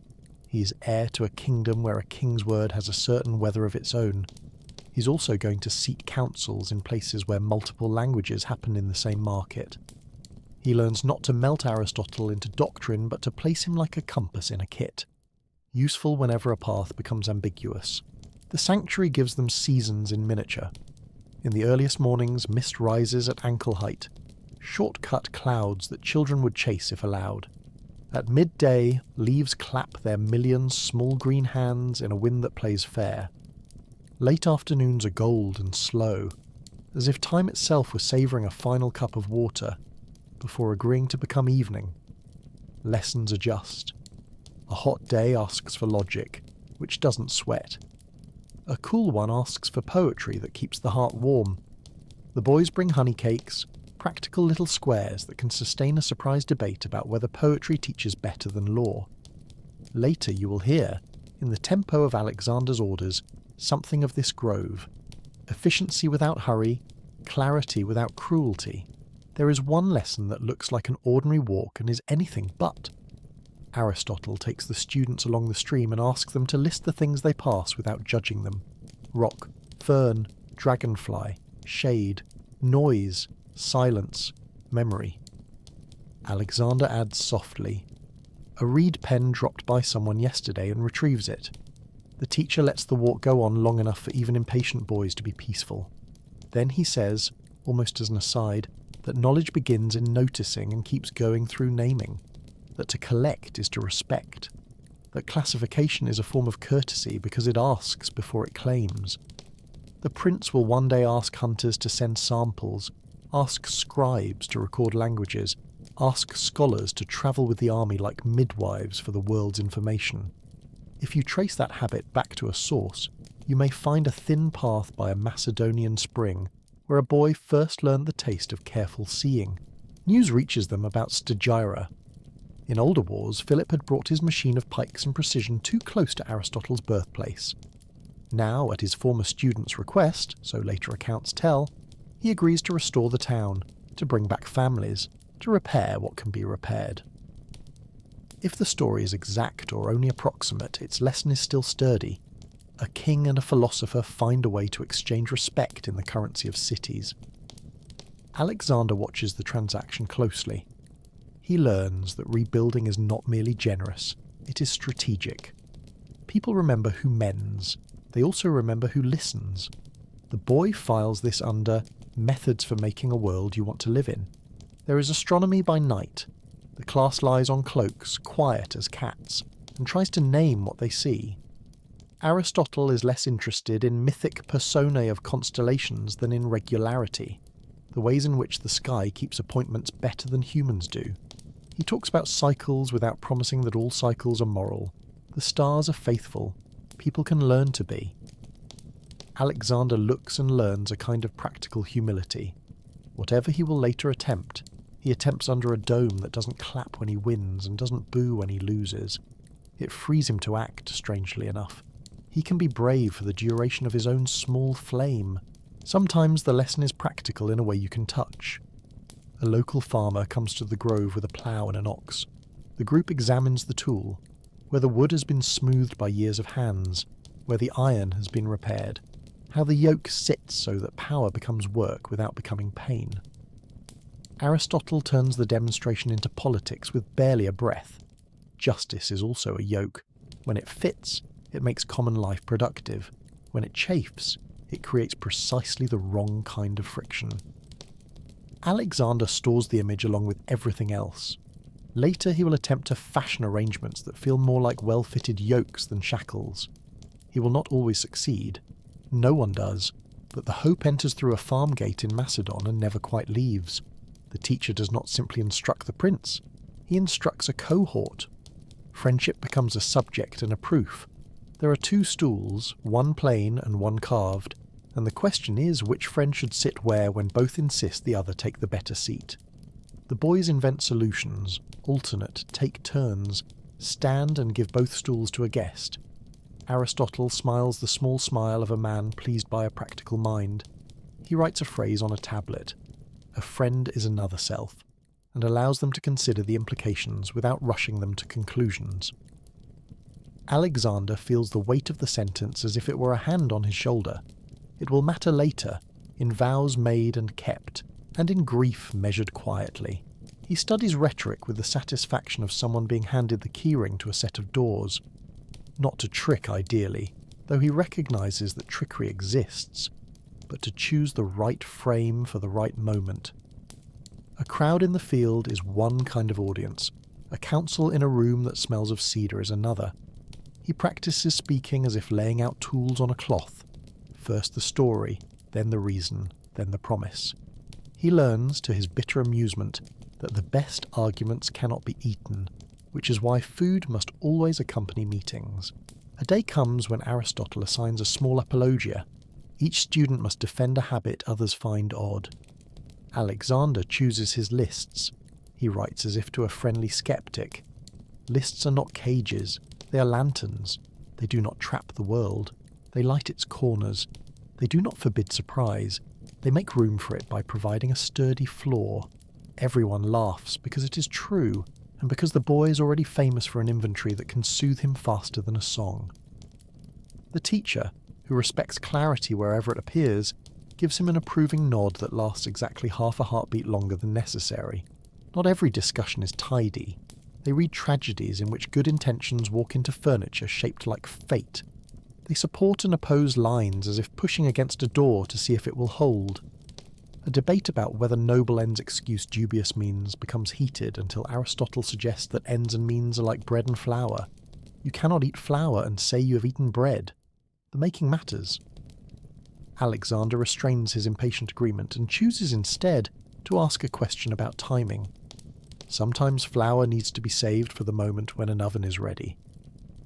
He is heir to a kingdom where a king's word has a certain weather of its own. He's also going to seek councils in places where multiple languages happen in the same market. He learns not to melt Aristotle into doctrine, but to place him like a compass in a kit, useful whenever a path becomes ambiguous. The sanctuary gives them seasons in miniature. In the earliest mornings, mist rises at ankle height, short-cut clouds that children would chase if allowed. At midday, leaves clap their million small green hands in a wind that plays fair. Late afternoons are gold and slow, as if time itself were savouring a final cup of water, before agreeing to become evening. Lessons adjust. A hot day asks for logic, which doesn't sweat. A cool one asks for poetry that keeps the heart warm. The boys bring honey cakes, practical little squares that can sustain a surprise debate about whether poetry teaches better than law. Later you will hear, in the tempo of Alexander's orders, something of this grove. Efficiency without hurry, clarity without cruelty. There is one lesson that looks like an ordinary walk and is anything but. Aristotle takes the students along the stream and asks them to list the things they pass without judging them. Rock, fern, dragonfly, shade, noise, silence, memory. Alexander adds softly, "A reed pen dropped by someone yesterday and retrieves it." The teacher lets the walk go on long enough for even impatient boys to be peaceful. Then he says, almost as an aside, that knowledge begins in noticing and keeps going through naming, that to collect is to respect, that classification is a form of courtesy because it asks before it claims. The prince will one day ask hunters to send samples, ask scribes to record languages, ask scholars to travel with the army like midwives for the world's information. If you trace that habit back to a source, you may find a thin path by a Macedonian spring where a boy first learned the taste of careful seeing. News reaches them about Stagira. In older wars, Philip had brought his machine of pikes and precision too close to Aristotle's birthplace. Now, at his former student's request, so later accounts tell, he agrees to restore the town, to bring back families, to repair what can be repaired. If the story is exact or only approximate, its lesson is still sturdy. A king and a philosopher find a way to exchange respect in the currency of cities. Alexander watches the transaction closely. He learns that rebuilding is not merely generous, it is strategic. People remember who mends. They also remember who listens. The boy files this under methods for making a world you want to live in. There is astronomy by night. The class lies on cloaks, quiet as cats, and tries to name what they see. Aristotle is less interested in mythic personae of constellations than in regularity, the ways in which the sky keeps appointments better than humans do. He talks about cycles without promising that all cycles are moral. The stars are faithful. People can learn to be. Alexander looks and learns a kind of practical humility. Whatever he will later attempt, he attempts under a dome that doesn't clap when he wins and doesn't boo when he loses. It frees him to act, strangely enough. He can be brave for the duration of his own small flame. Sometimes the lesson is practical in a way you can touch. A local farmer comes to the grove with a plough and an ox. The group examines the tool, where the wood has been smoothed by years of hands, where the iron has been repaired, how the yoke sits so that power becomes work without becoming pain. Aristotle turns the demonstration into politics with barely a breath. Justice is also a yoke. When it fits, it makes common life productive. When it chafes, it creates precisely the wrong kind of friction. Alexander stores the image along with everything else. Later he will attempt to fashion arrangements that feel more like well-fitted yokes than shackles. He will not always succeed. No one does, but the hope enters through a farm gate in Macedon and never quite leaves. The teacher does not simply instruct the prince, he instructs a cohort. Friendship becomes a subject and a proof. There are two stools, one plain and one carved, and the question is which friend should sit where when both insist the other take the better seat. The boys invent solutions, alternate, take turns, stand and give both stools to a guest. Aristotle smiles the small smile of a man pleased by a practical mind. He writes a phrase on a tablet. A friend is another self, and allows them to consider the implications without rushing them to conclusions. Alexander feels the weight of the sentence as if it were a hand on his shoulder. It will matter later, in vows made and kept, and in grief measured quietly. He studies rhetoric with the satisfaction of someone being handed the keyring to a set of doors. Not to trick ideally, though he recognises that trickery exists, but to choose the right frame for the right moment. A crowd in the field is one kind of audience. A council in a room that smells of cedar is another. He practices speaking as if laying out tools on a cloth. First the story, then the reason, then the promise. He learns, to his bitter amusement, that the best arguments cannot be eaten, which is why food must always accompany meetings. A day comes when Aristotle assigns a small apologia. Each student must defend a habit others find odd. Alexander chooses his lists. He writes as if to a friendly skeptic. Lists are not cages, they are lanterns. They do not trap the world. They light its corners. They do not forbid surprise. They make room for it by providing a sturdy floor. Everyone laughs because it is true, and because the boy is already famous for an inventory that can soothe him faster than a song. The teacher, who respects clarity wherever it appears, gives him an approving nod that lasts exactly half a heartbeat longer than necessary. Not every discussion is tidy. They read tragedies in which good intentions walk into furniture shaped like fate. They support and oppose lines as if pushing against a door to see if it will hold. A debate about whether noble ends excuse dubious means becomes heated until Aristotle suggests that ends and means are like bread and flour. You cannot eat flour and say you have eaten bread. The making matters. Alexander restrains his impatient agreement and chooses instead to ask a question about timing. Sometimes flour needs to be saved for the moment when an oven is ready.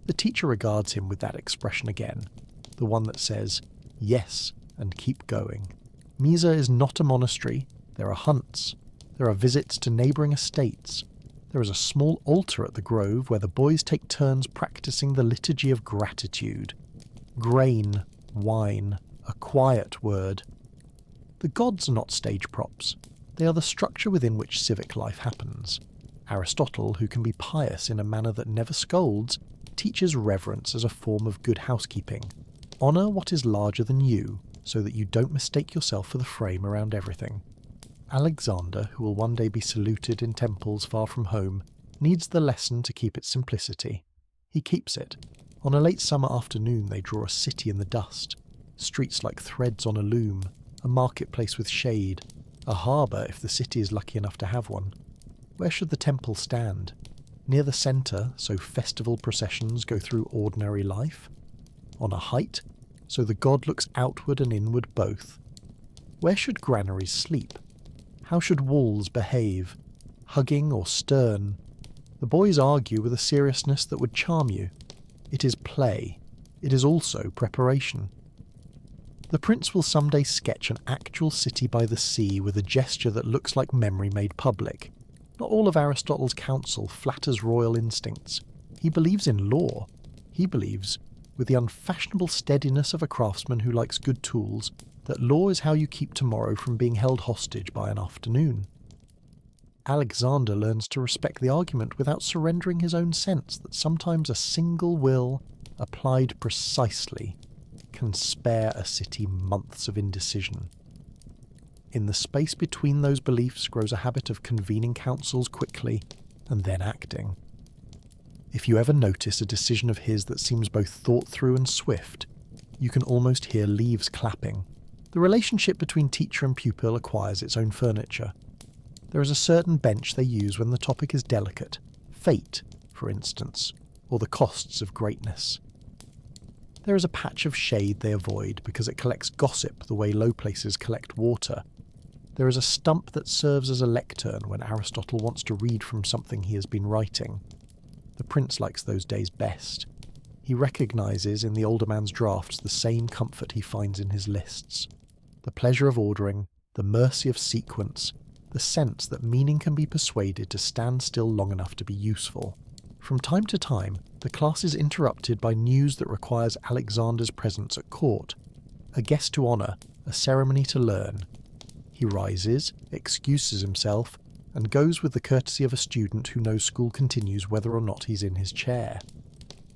The teacher regards him with that expression again, the one that says, yes, and keep going. Mieza is not a monastery. There are hunts. There are visits to neighbouring estates. There is a small altar at the grove where the boys take turns practising the liturgy of gratitude. Grain, wine, a quiet word. The gods are not stage props. They are the structure within which civic life happens. Aristotle, who can be pious in a manner that never scolds, teaches reverence as a form of good housekeeping. Honour what is larger than you, so that you don't mistake yourself for the frame around everything. Alexander, who will one day be saluted in temples far from home, needs the lesson to keep its simplicity. He keeps it. On a late summer afternoon they draw a city in the dust, streets like threads on a loom, a marketplace with shade, a harbour if the city is lucky enough to have one. Where should the temple stand? Near the centre, so festival processions go through ordinary life? On a height, so the god looks outward and inward both? Where should granaries sleep? How should walls behave? Hugging or stern? The boys argue with a seriousness that would charm you. It is play. It is also preparation. The prince will someday sketch an actual city by the sea with a gesture that looks like memory made public. Not all of Aristotle's counsel flatters royal instincts. He believes in law. He believes, with the unfashionable steadiness of a craftsman who likes good tools, that law is how you keep tomorrow from being held hostage by an afternoon. Alexander learns to respect the argument without surrendering his own sense that sometimes a single will, applied precisely, can spare a city months of indecision. In the space between those beliefs grows a habit of convening councils quickly and then acting. If you ever notice a decision of his that seems both thought through and swift, you can almost hear leaves clapping. The relationship between teacher and pupil acquires its own furniture. There is a certain bench they use when the topic is delicate, fate, for instance, or the costs of greatness. There is a patch of shade they avoid because it collects gossip the way low places collect water. There is a stump that serves as a lectern when Aristotle wants to read from something he has been writing. The prince likes those days best. He recognises in the older man's drafts the same comfort he finds in his lists. The pleasure of ordering, the mercy of sequence, the sense that meaning can be persuaded to stand still long enough to be useful. From time to time, the class is interrupted by news that requires Alexander's presence at court. A guest to honour, a ceremony to learn. He rises, excuses himself, and goes with the courtesy of a student who knows school continues whether or not he's in his chair.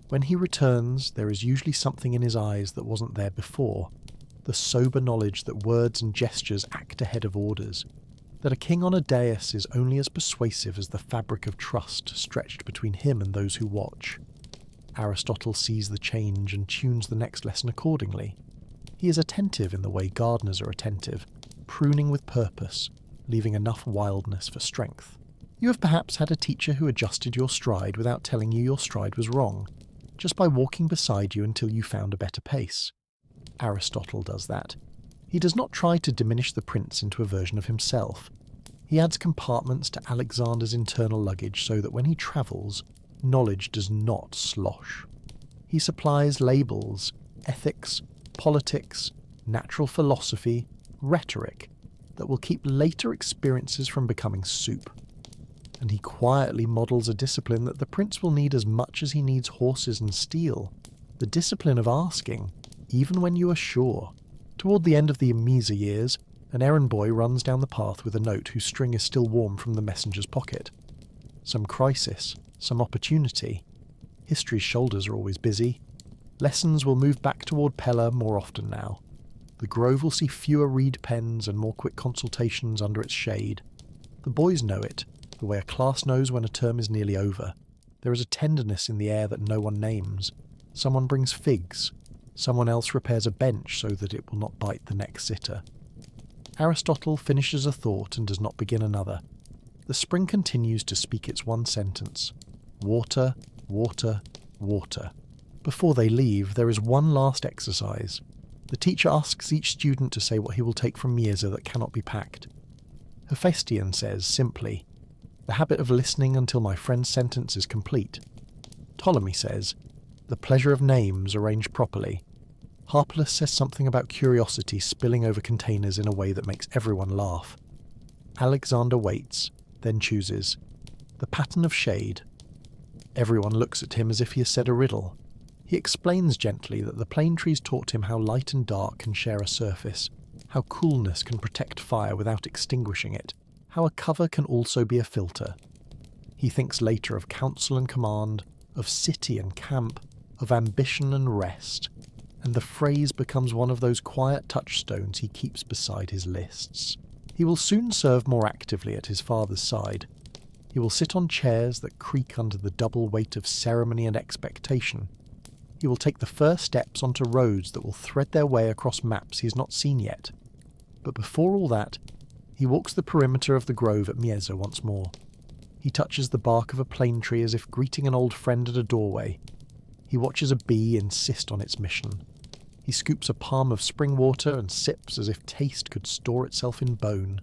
When he returns, there is usually something in his eyes that wasn't there before. The sober knowledge that words and gestures act ahead of orders. That a king on a dais is only as persuasive as the fabric of trust stretched between him and those who watch. Aristotle sees the change and tunes the next lesson accordingly. He is attentive in the way gardeners are attentive, pruning with purpose, leaving enough wildness for strength. You have perhaps had a teacher who adjusted your stride without telling you your stride was wrong, just by walking beside you until you found a better pace. Aristotle does that. He does not try to diminish the prince into a version of himself. He adds compartments to Alexander's internal luggage so that when he travels, knowledge does not slosh. He supplies labels, ethics, politics, natural philosophy, rhetoric, that will keep later experiences from becoming soup. And he quietly models a discipline that the prince will need as much as he needs horses and steel, the discipline of asking, even when you are sure. Toward the end of the Mieza years, An errand boy runs down the path with a note whose string is still warm from the messenger's pocket. Some crisis, some opportunity. History's shoulders are always busy. Lessons will move back toward Pella more often now. The grove will see fewer reed pens and more quick consultations under its shade. The boys know it, the way a class knows when a term is nearly over. There is a tenderness in the air that no one names. Someone brings figs. Someone else repairs a bench so that it will not bite the next sitter. Aristotle finishes a thought and does not begin another. The spring continues to speak its one sentence. Water, water, water. Before they leave, there is one last exercise. The teacher asks each student to say what he will take from Mieza that cannot be packed. Hephaestion says, simply, "The habit of listening until my friend's sentence is complete." Ptolemy says, "The pleasure of names arranged properly." Harpalus says something about curiosity spilling over containers in a way that makes everyone laugh. Alexander waits, then chooses. The pattern of shade. Everyone looks at him as if he has said a riddle. He explains gently that the plane trees taught him how light and dark can share a surface, how coolness can protect fire without extinguishing it, how a cover can also be a filter. He thinks later of counsel and command, of city and camp, of ambition and rest, and the phrase becomes one of those quiet touchstones he keeps beside his lists. He will soon serve more actively at his father's side. He will sit on chairs that creak under the double weight of ceremony and expectation. He will take the first steps onto roads that will thread their way across maps he has not seen yet. But before all that, he walks the perimeter of the grove at Mieza once more. He touches the bark of a plane tree as if greeting an old friend at a doorway. He watches a bee insist on its mission. He scoops a palm of spring water and sips as if taste could store itself in bone.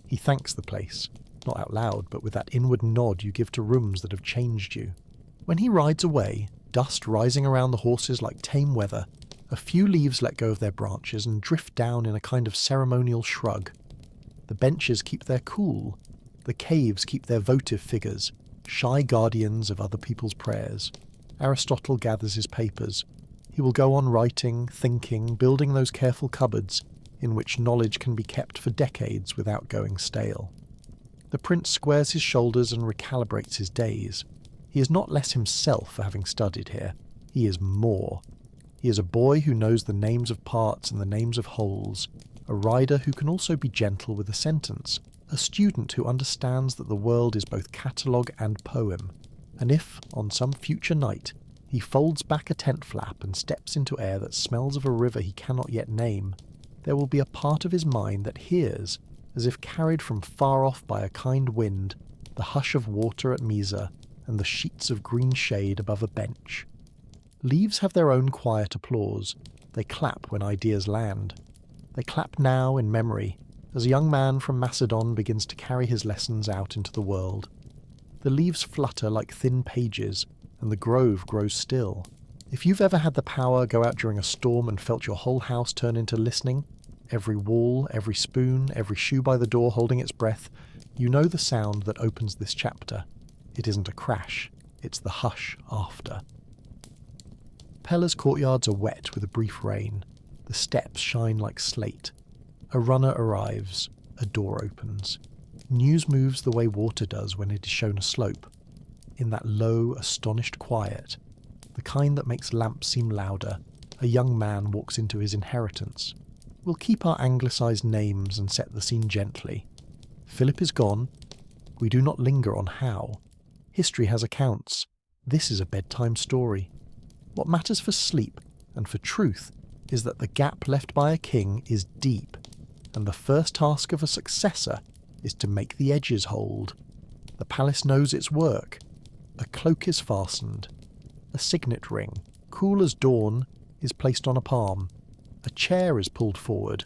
He thanks the place, not out loud, but with that inward nod you give to rooms that have changed you. When he rides away, dust rising around the horses like tame weather, a few leaves let go of their branches and drift down in a kind of ceremonial shrug. The benches keep their cool. The caves keep their votive figures, shy guardians of other people's prayers. Aristotle gathers his papers. He will go on writing, thinking, building those careful cupboards in which knowledge can be kept for decades without going stale. The prince squares his shoulders and recalibrates his days. He is not less himself for having studied here. He is more. He is a boy who knows the names of parts and the names of wholes, a rider who can also be gentle with a sentence, a student who understands that the world is both catalogue and poem, and if, on some future night, he folds back a tent flap and steps into air that smells of a river he cannot yet name, there will be a part of his mind that hears, as if carried from far off by a kind wind, the hush of water at Mieza and the sheets of green shade above a bench. Leaves have their own quiet applause. They clap when ideas land. They clap now in memory, as a young man from Macedonia begins to carry his lessons out into the world. The leaves flutter like thin pages, and the grove grows still. If you've ever had the power go out during a storm and felt your whole house turn into listening, every wall, every spoon, every shoe by the door holding its breath, you know the sound that opens this chapter. It isn't a crash, it's the hush after. Pella's courtyards are wet with a brief rain. The steps shine like slate. A runner arrives. A door opens. News moves the way water does when it is shown a slope. In that low, astonished quiet, the kind that makes lamps seem louder, a young man walks into his inheritance. We'll keep our anglicised names and set the scene gently. Philip is gone. We do not linger on how. History has accounts. This is a bedtime story. What matters for sleep and for truth is that the gap left by a king is deep, and the first task of a successor is to make the edges hold. The palace knows its work. A cloak is fastened. A signet ring, cool as dawn, is placed on a palm. A chair is pulled forward.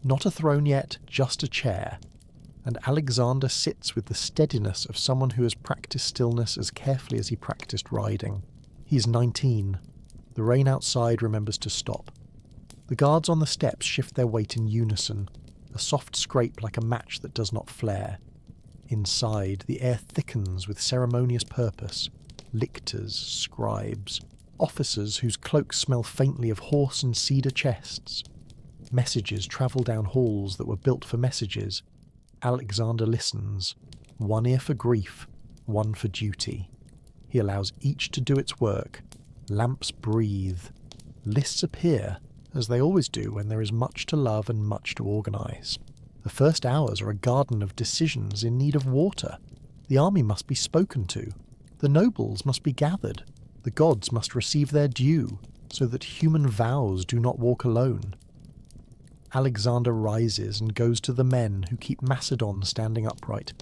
Not a throne yet, just a chair. And Alexander sits with the steadiness of someone who has practiced stillness as carefully as he practiced riding. He is 19. The rain outside remembers to stop. The guards on the steps shift their weight in unison, a soft scrape like a match that does not flare. Inside, the air thickens with ceremonious purpose. Lictors, scribes, officers whose cloaks smell faintly of horse and cedar chests. Messages travel down halls that were built for messages. Alexander listens, one ear for grief, one for duty. He allows each to do its work. Lamps breathe. Lists appear, as they always do when there is much to love and much to organise. The first hours are a garden of decisions in need of water. The army must be spoken to. The nobles must be gathered. The gods must receive their due, so that human vows do not walk alone. Alexander rises and goes to the men who keep Macedon standing upright.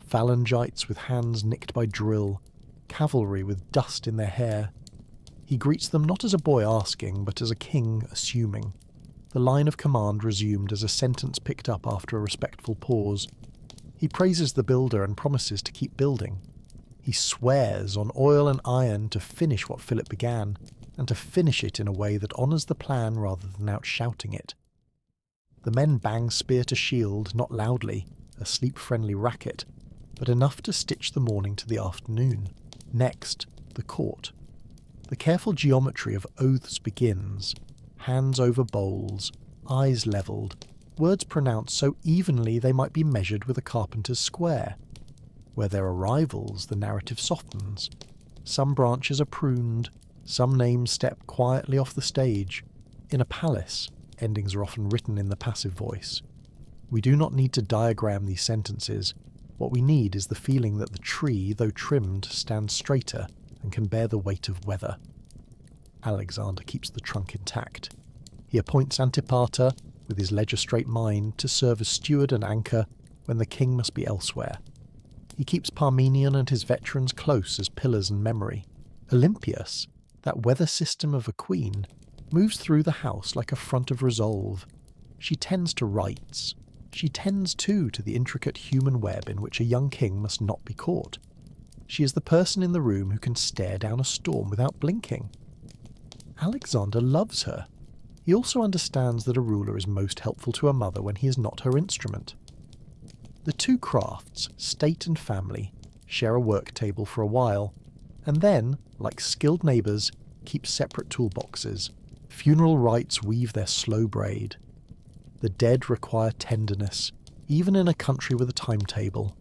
Phalangites with hands nicked by drill, cavalry with dust in their hair. He greets them not as a boy asking, but as a king assuming. The line of command resumed as a sentence picked up after a respectful pause. He praises the builder and promises to keep building. He swears on oil and iron to finish what Philip began, and to finish it in a way that honours the plan rather than out-shouting it. The men bang spear to shield, not loudly, a sleep-friendly racket, but enough to stitch the morning to the afternoon. Next, the court. The careful geometry of oaths begins, hands over bowls, eyes levelled, words pronounced so evenly they might be measured with a carpenter's square. Where there are rivals, the narrative softens. Some branches are pruned, some names step quietly off the stage. In a palace, endings are often written in the passive voice. We do not need to diagram these sentences. What we need is the feeling that the tree, though trimmed, stands straighter and can bear the weight of weather. Alexander keeps the trunk intact. He appoints Antipater, with his ledger-straight mind, to serve as steward and anchor when the king must be elsewhere. He keeps Parmenion and his veterans close as pillars and memory. Olympias, that weather system of a queen, moves through the house like a front of resolve. She tends to rites. She tends too to the intricate human web in which a young king must not be caught. She is the person in the room who can stare down a storm without blinking. Alexander loves her. He also understands that a ruler is most helpful to a mother when he is not her instrument. The two crafts, state and family, share a work table for a while, and then, like skilled neighbours, keep separate toolboxes. Funeral rites weave their slow braid. The dead require tenderness, even in a country with a timetable.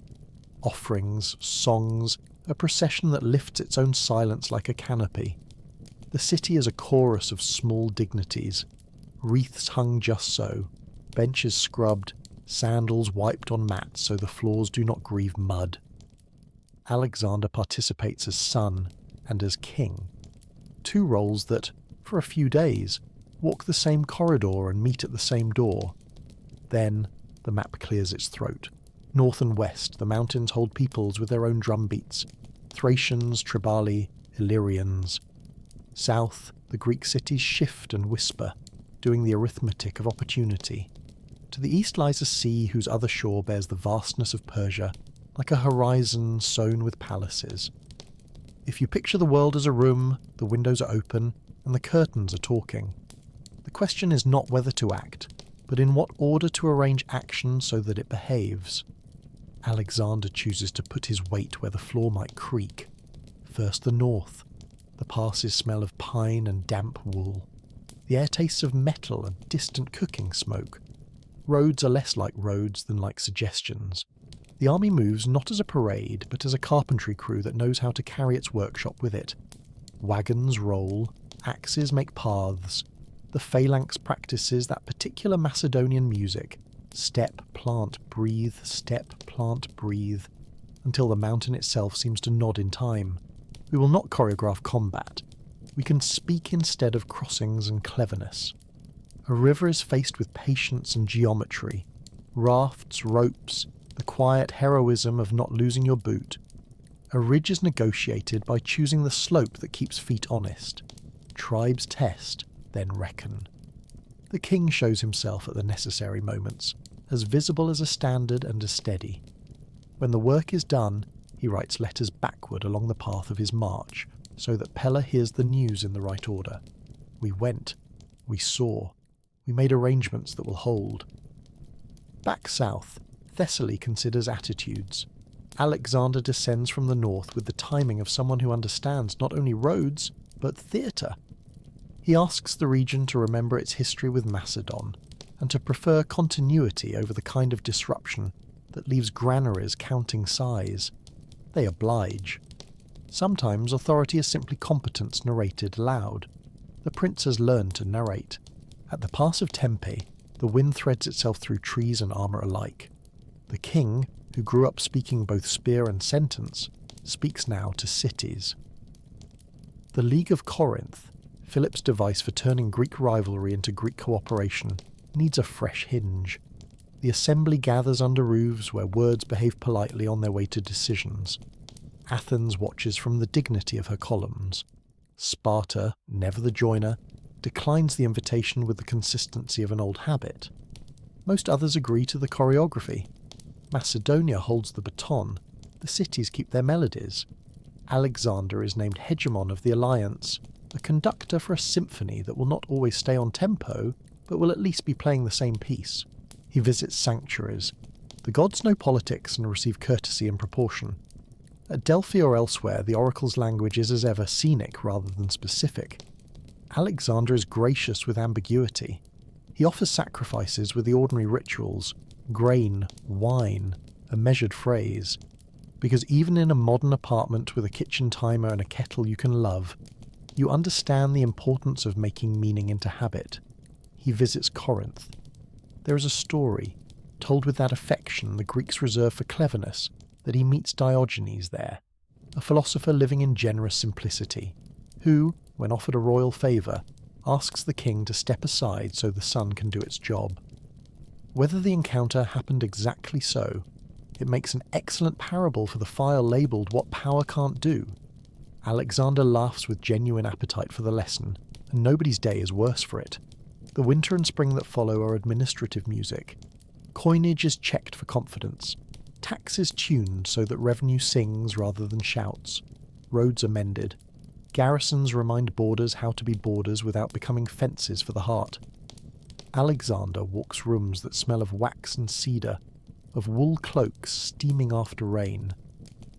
Offerings, songs, a procession that lifts its own silence like a canopy. The city is a chorus of small dignities. Wreaths hung just so, benches scrubbed, sandals wiped on mats so the floors do not grieve mud. Alexander participates as son and as king. Two roles that, for a few days, walk the same corridor and meet at the same door. Then, the map clears its throat. North and west, the mountains hold peoples with their own drumbeats. Thracians, Triballi, Illyrians. South, the Greek cities shift and whisper, doing the arithmetic of opportunity. To the east lies a sea whose other shore bears the vastness of Persia, like a horizon sown with palaces. If you picture the world as a room, the windows are open, and the curtains are talking. The question is not whether to act, but in what order to arrange action so that it behaves. Alexander chooses to put his weight where the floor might creak. First the north. The passes smell of pine and damp wool. The air tastes of metal and distant cooking smoke. Roads are less like roads than like suggestions. The army moves not as a parade, but as a carpentry crew that knows how to carry its workshop with it. Wagons roll, axes make paths. The phalanx practices that particular Macedonian music. Step, plant, breathe, step, plant, breathe, until the mountain itself seems to nod in time. We will not choreograph combat. We can speak instead of crossings and cleverness. A river is faced with patience and geometry. Rafts, ropes, the quiet heroism of not losing your boot. A ridge is negotiated by choosing the slope that keeps feet honest. Tribes test, then reckon. The king shows himself at the necessary moments, as visible as a standard and as steady. When the work is done, he writes letters backward along the path of his march, so that Pella hears the news in the right order. We went. We saw. We made arrangements that will hold. Back south, Thessaly considers attitudes. Alexander descends from the north with the timing of someone who understands not only roads, but theatre. He asks the region to remember its history with Macedon, and to prefer continuity over the kind of disruption that leaves granaries counting size. They oblige. Sometimes authority is simply competence narrated aloud. The prince has learned to narrate. At the Pass of Tempe, the wind threads itself through trees and armour alike. The king, who grew up speaking both spear and sentence, speaks now to cities. The League of Corinth, Philip's device for turning Greek rivalry into Greek cooperation, needs a fresh hinge. The assembly gathers under roofs where words behave politely on their way to decisions. Athens watches from the dignity of her columns. Sparta, never the joiner, declines the invitation with the consistency of an old habit. Most others agree to the choreography. Macedonia holds the baton. The cities keep their melodies. Alexander is named hegemon of the alliance, a conductor for a symphony that will not always stay on tempo, but will at least be playing the same piece. He visits sanctuaries. The gods know politics and receive courtesy in proportion. At Delphi or elsewhere, the oracle's language is as ever scenic rather than specific. Alexander is gracious with ambiguity. He offers sacrifices with the ordinary rituals, grain, wine, a measured phrase. Because even in a modern apartment with a kitchen timer and a kettle you can love, you understand the importance of making meaning into habit. He visits Corinth. There is a story, told with that affection the Greeks reserve for cleverness, that he meets Diogenes there, a philosopher living in generous simplicity, who, when offered a royal favour, asks the king to step aside so the sun can do its job. Whether the encounter happened exactly so, it makes an excellent parable for the file labelled What Power Can't Do. Alexander laughs with genuine appetite for the lesson, and nobody's day is worse for it. The winter and spring that follow are administrative music. Coinage is checked for confidence. Tax is tuned so that revenue sings rather than shouts. Roads are mended. Garrisons remind borders how to be borders without becoming fences for the heart. Alexander walks rooms that smell of wax and cedar, of wool cloaks steaming after rain.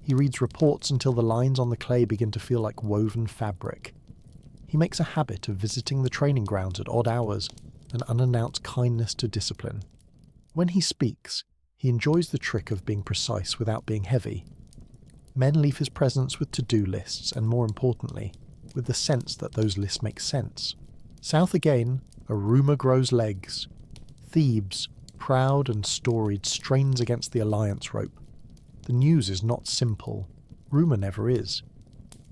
He reads reports until the lines on the clay begin to feel like woven fabric. He makes a habit of visiting the training grounds at odd hours, an unannounced kindness to discipline. When he speaks, he enjoys the trick of being precise without being heavy. Men leave his presence with to-do lists, and more importantly, with the sense that those lists make sense. South again, a rumour grows legs. Thebes, proud and storied, strains against the alliance rope. The news is not simple. Rumour never is.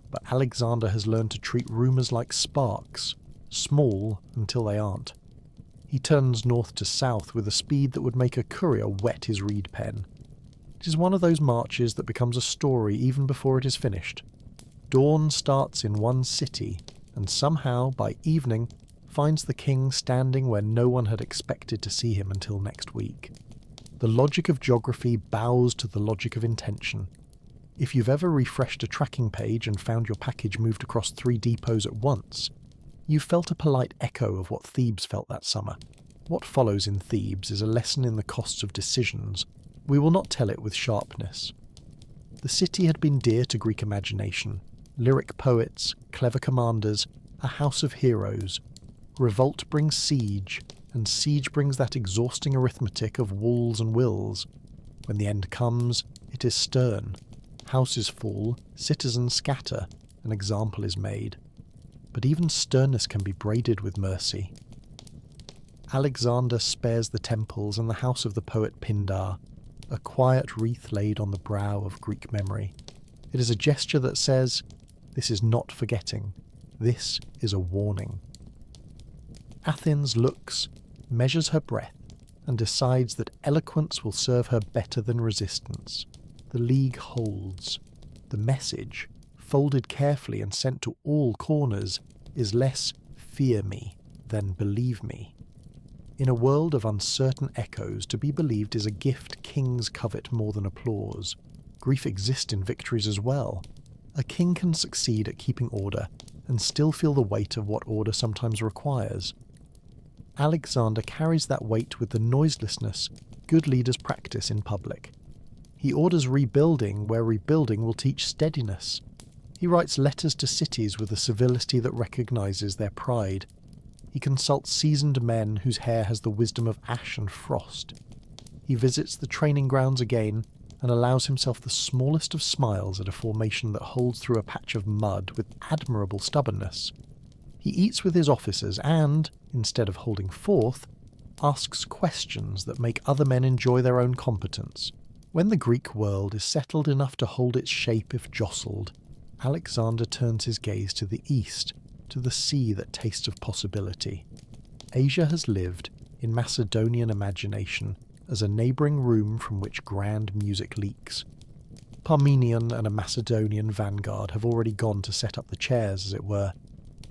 But Alexander has learned to treat rumours like sparks, small until they aren't. He turns north to south with a speed that would make a courier wet his reed pen. It is one of those marches that becomes a story even before it is finished. Dawn starts in one city, and somehow, by evening, finds the king standing where no one had expected to see him until next week. The logic of geography bows to the logic of intention. If you've ever refreshed a tracking page and found your package moved across 3 depots at once, you've felt a polite echo of what Thebes felt that summer. What follows in Thebes is a lesson in the costs of decisions. We will not tell it with sharpness. The city had been dear to Greek imagination. Lyric poets, clever commanders, a house of heroes. Revolt brings siege, and siege brings that exhausting arithmetic of walls and wills. When the end comes, it is stern. Houses fall, citizens scatter, an example is made. But even sternness can be braided with mercy. Alexander spares the temples and the house of the poet Pindar, a quiet wreath laid on the brow of Greek memory. It is a gesture that says, this is not forgetting, this is a warning. Athens looks, measures her breath, and decides that eloquence will serve her better than resistance. The League holds. The message, folded carefully and sent to all corners, is less fear me than believe me. In a world of uncertain echoes, to be believed is a gift kings covet more than applause. Grief exists in victories as well. A king can succeed at keeping order and still feel the weight of what order sometimes requires. Alexander carries that weight with the noiselessness good leaders practice in public. He orders rebuilding where rebuilding will teach steadiness. He writes letters to cities with a civility that recognises their pride. He consults seasoned men whose hair has the wisdom of ash and frost. He visits the training grounds again and allows himself the smallest of smiles at a formation that holds through a patch of mud with admirable stubbornness. He eats with his officers and, instead of holding forth, asks questions that make other men enjoy their own competence. When the Greek world is settled enough to hold its shape if jostled, Alexander turns his gaze to the east, to the sea that tastes of possibility. Asia has lived, in Macedonian imagination, as a neighbouring room from which grand music leaks. Parmenion and a Macedonian vanguard have already gone to set up the chairs, as it were,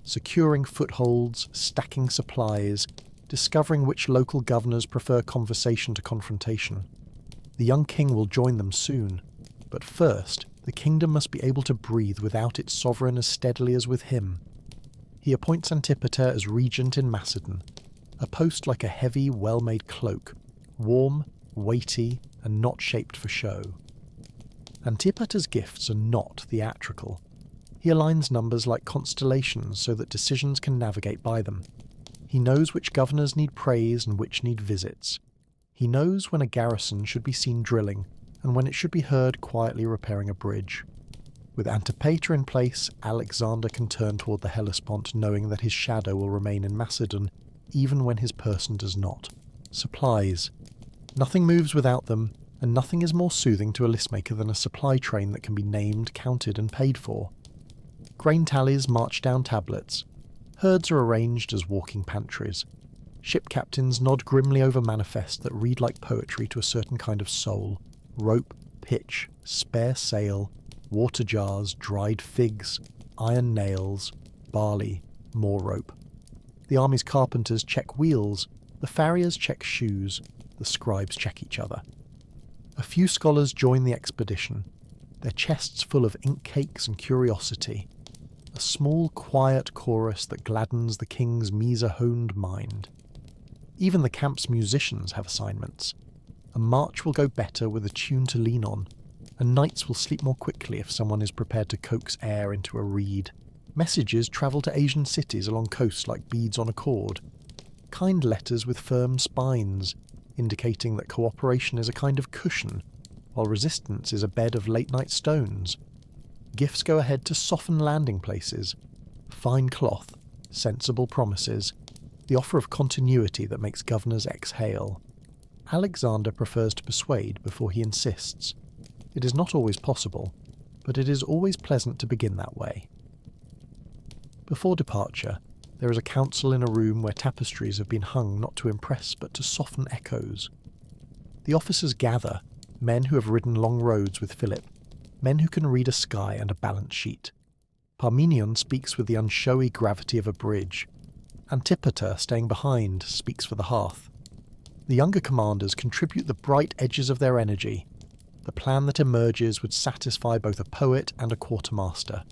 securing footholds, stacking supplies, discovering which local governors prefer conversation to confrontation. The young king will join them soon, but first the kingdom must be able to breathe without its sovereign as steadily as with him. He appoints Antipater as regent in Macedon, a post like a heavy, well-made cloak, warm, weighty, and not shaped for show. Antipater's gifts are not theatrical. He aligns numbers like constellations so that decisions can navigate by them. He knows which governors need praise and which need visits. He knows when a garrison should be seen drilling and when it should be heard quietly repairing a bridge. With Antipater in place, Alexander can turn toward the Hellespont knowing that his shadow will remain in Macedon, even when his person does not. Supplies. Nothing moves without them, and nothing is more soothing to a listmaker than a supply train that can be named, counted, and paid for. Grain tallies march down tablets. Herds are arranged as walking pantries. Ship captains nod grimly over manifests that read like poetry to a certain kind of soul. Rope, pitch, spare sail, water jars, dried figs, iron nails, barley, more rope. The army's carpenters check wheels, the farriers check shoes, the scribes check each other. A few scholars join the expedition, their chests full of ink cakes and curiosity, a small quiet chorus that gladdens the king's Mieza-honed mind. Even the camp's musicians have assignments. A march will go better with a tune to lean on, and knights will sleep more quickly if someone is prepared to coax air into a reed. Messages travel to Asian cities along coasts like beads on a cord. Kind letters with firm spines, indicating that cooperation is a kind of cushion, while resistance is a bed of late-night stones. Gifts go ahead to soften landing places. Fine cloth, sensible promises, the offer of continuity that makes governors exhale. Alexander prefers to persuade before he insists. It is not always possible, but it is always pleasant to begin that way. Before departure, there is a council in a room where tapestries have been hung not to impress but to soften echoes. The officers gather, men who have ridden long roads with Philip, men who can read a sky and a balance sheet. Parmenion speaks with the unshowy gravity of a bridge. Antipater, staying behind, speaks for the hearth. The younger commanders contribute the bright edges of their energy. The plan that emerges would satisfy both a poet and a quartermaster.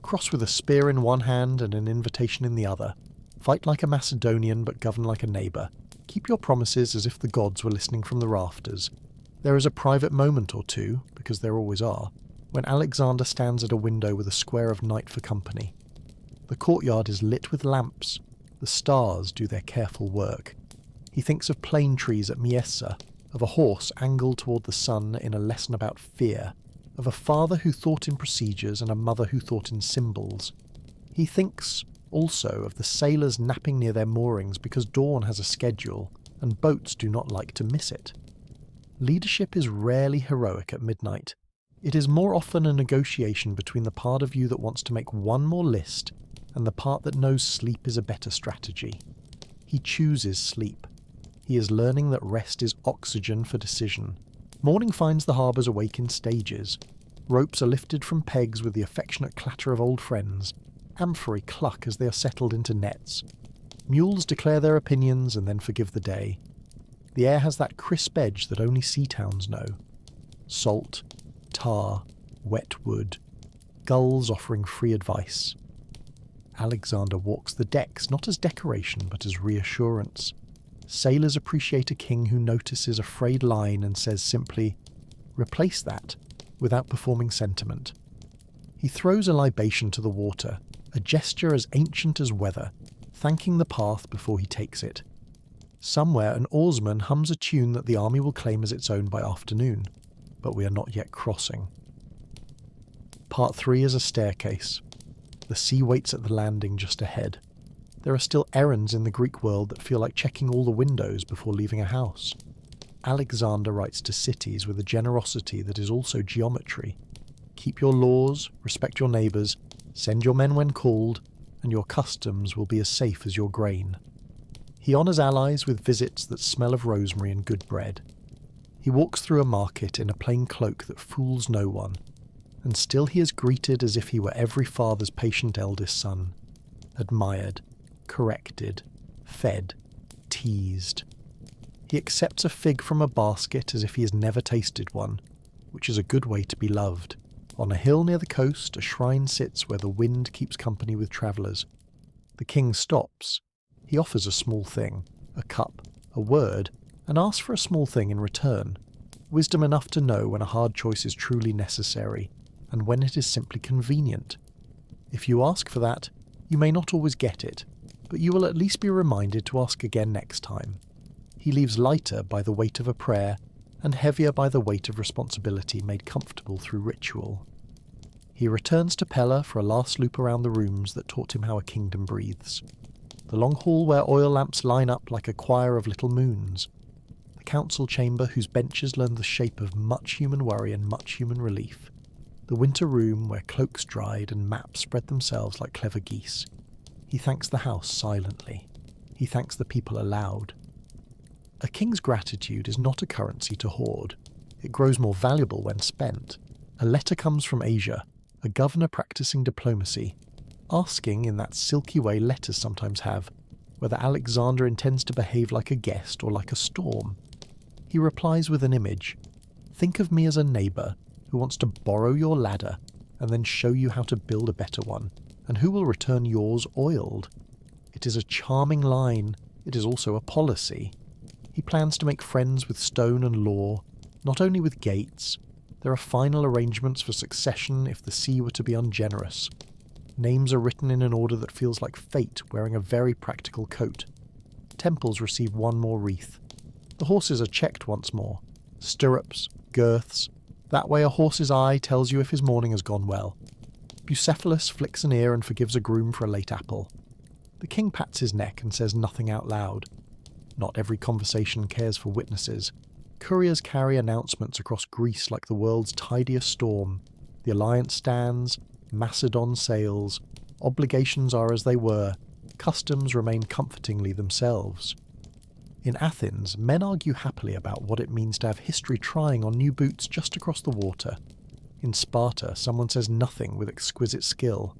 Cross with a spear in one hand and an invitation in the other. Fight like a Macedonian but govern like a neighbour. Keep your promises as if the gods were listening from the rafters. There is a private moment or two, because there always are, when Alexander stands at a window with a square of night for company. The courtyard is lit with lamps. The stars do their careful work. He thinks of plane trees at Mieza, of a horse angled toward the sun in a lesson about fear, of a father who thought in procedures and a mother who thought in symbols. He thinks, also, of the sailors napping near their moorings because dawn has a schedule, and boats do not like to miss it. Leadership is rarely heroic at midnight. It is more often a negotiation between the part of you that wants to make one more list and the part that knows sleep is a better strategy. He chooses sleep. He is learning that rest is oxygen for decision. Morning finds the harbours awake in stages. Ropes are lifted from pegs with the affectionate clatter of old friends. Amphorae cluck as they are settled into nets. Mules declare their opinions and then forgive the day. The air has that crisp edge that only sea towns know. Salt, tar, wet wood, gulls offering free advice. Alexander walks the decks not as decoration but as reassurance. Sailors appreciate a king who notices a frayed line and says simply, "Replace that," without performing sentiment. He throws a libation to the water, a gesture as ancient as weather, thanking the path before he takes it. Somewhere an oarsman hums a tune that the army will claim as its own by afternoon, but we are not yet crossing. Part 3 is a staircase. The sea waits at the landing just ahead. There are still errands in the Greek world that feel like checking all the windows before leaving a house. Alexander writes to cities with a generosity that is also geometry. Keep your laws, respect your neighbours, send your men when called, and your customs will be as safe as your grain. He honours allies with visits that smell of rosemary and good bread. He walks through a market in a plain cloak that fools no one, and still he is greeted as if he were every father's patient eldest son, admired, corrected, fed, teased. He accepts a fig from a basket as if he has never tasted one, which is a good way to be loved. On a hill near the coast, a shrine sits where the wind keeps company with travellers. The king stops. He offers a small thing, a cup, a word, and asks for a small thing in return. Wisdom enough to know when a hard choice is truly necessary, and when it is simply convenient. If you ask for that, you may not always get it, but you will at least be reminded to ask again next time. He leaves lighter by the weight of a prayer, and heavier by the weight of responsibility made comfortable through ritual. He returns to Pella for a last loop around the rooms that taught him how a kingdom breathes. The long hall where oil lamps line up like a choir of little moons. The council chamber whose benches learn the shape of much human worry and much human relief. The winter room where cloaks dried and maps spread themselves like clever geese. He thanks the house silently. He thanks the people aloud. A king's gratitude is not a currency to hoard. It grows more valuable when spent. A letter comes from Asia, a governor practicing diplomacy, asking in that silky way letters sometimes have, whether Alexander intends to behave like a guest or like a storm. He replies with an image. Think of me as a neighbour who wants to borrow your ladder and then show you how to build a better one, and who will return yours oiled. It is a charming line. It is also a policy. He plans to make friends with stone and law, not only with gates. There are final arrangements for succession if the sea were to be ungenerous. Names are written in an order that feels like fate wearing a very practical coat. Temples receive one more wreath. The horses are checked once more. Stirrups, girths. That way a horse's eye tells you if his morning has gone well. Bucephalus flicks an ear and forgives a groom for a late apple. The king pats his neck and says nothing out loud. Not every conversation cares for witnesses. Couriers carry announcements across Greece like the world's tidiest storm. The alliance stands, Macedon sails, obligations are as they were, customs remain comfortingly themselves. In Athens, men argue happily about what it means to have history trying on new boots just across the water. In Sparta, someone says nothing with exquisite skill.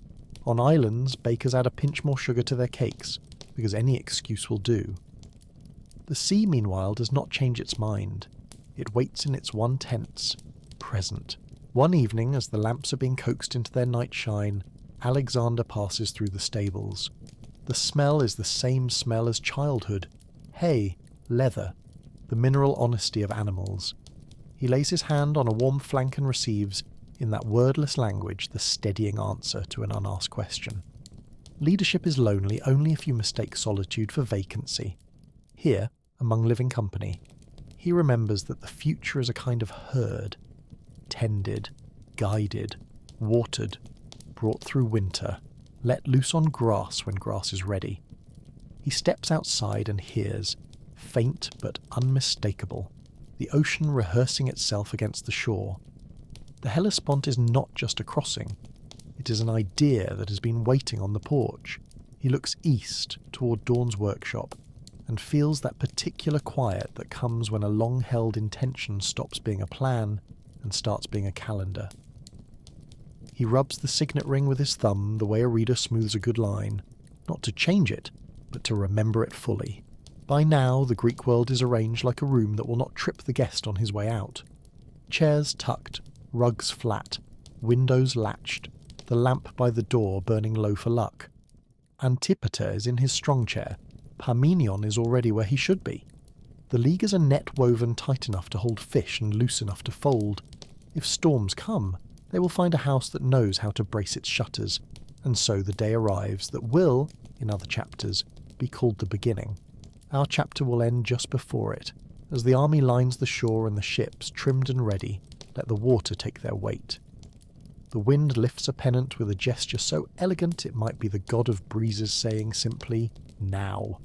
On islands, bakers add a pinch more sugar to their cakes, because any excuse will do. The sea, meanwhile, does not change its mind. It waits in its one tense, present. One evening, as the lamps are being coaxed into their night shine, Alexander passes through the stables. The smell is the same smell as childhood. Hay, leather, the mineral honesty of animals. He lays his hand on a warm flank and receives, in that wordless language, the steadying answer to an unasked question. Leadership is lonely only if you mistake solitude for vacancy. Here, among living company, he remembers that the future is a kind of herd, tended, guided, watered, brought through winter, let loose on grass when grass is ready. He steps outside and hears, faint but unmistakable, the ocean rehearsing itself against the shore. The Hellespont is not just a crossing. It is an idea that has been waiting on the porch. He looks east toward Dawn's workshop, and feels that particular quiet that comes when a long-held intention stops being a plan and starts being a calendar. He rubs the signet ring with his thumb the way a reader smooths a good line, not to change it, but to remember it fully. By now, the Greek world is arranged like a room that will not trip the guest on his way out. Chairs tucked, rugs flat, windows latched, the lamp by the door burning low for luck. Antipater is in his strong chair. Parmenion is already where he should be. The leaguers are net woven tight enough to hold fish and loose enough to fold. If storms come, they will find a house that knows how to brace its shutters, and so the day arrives that will, in other chapters, be called the beginning. Our chapter will end just before it, as the army lines the shore and the ships, trimmed and ready, let the water take their weight. The wind lifts a pennant with a gesture so elegant it might be the god of breezes saying simply, "Now."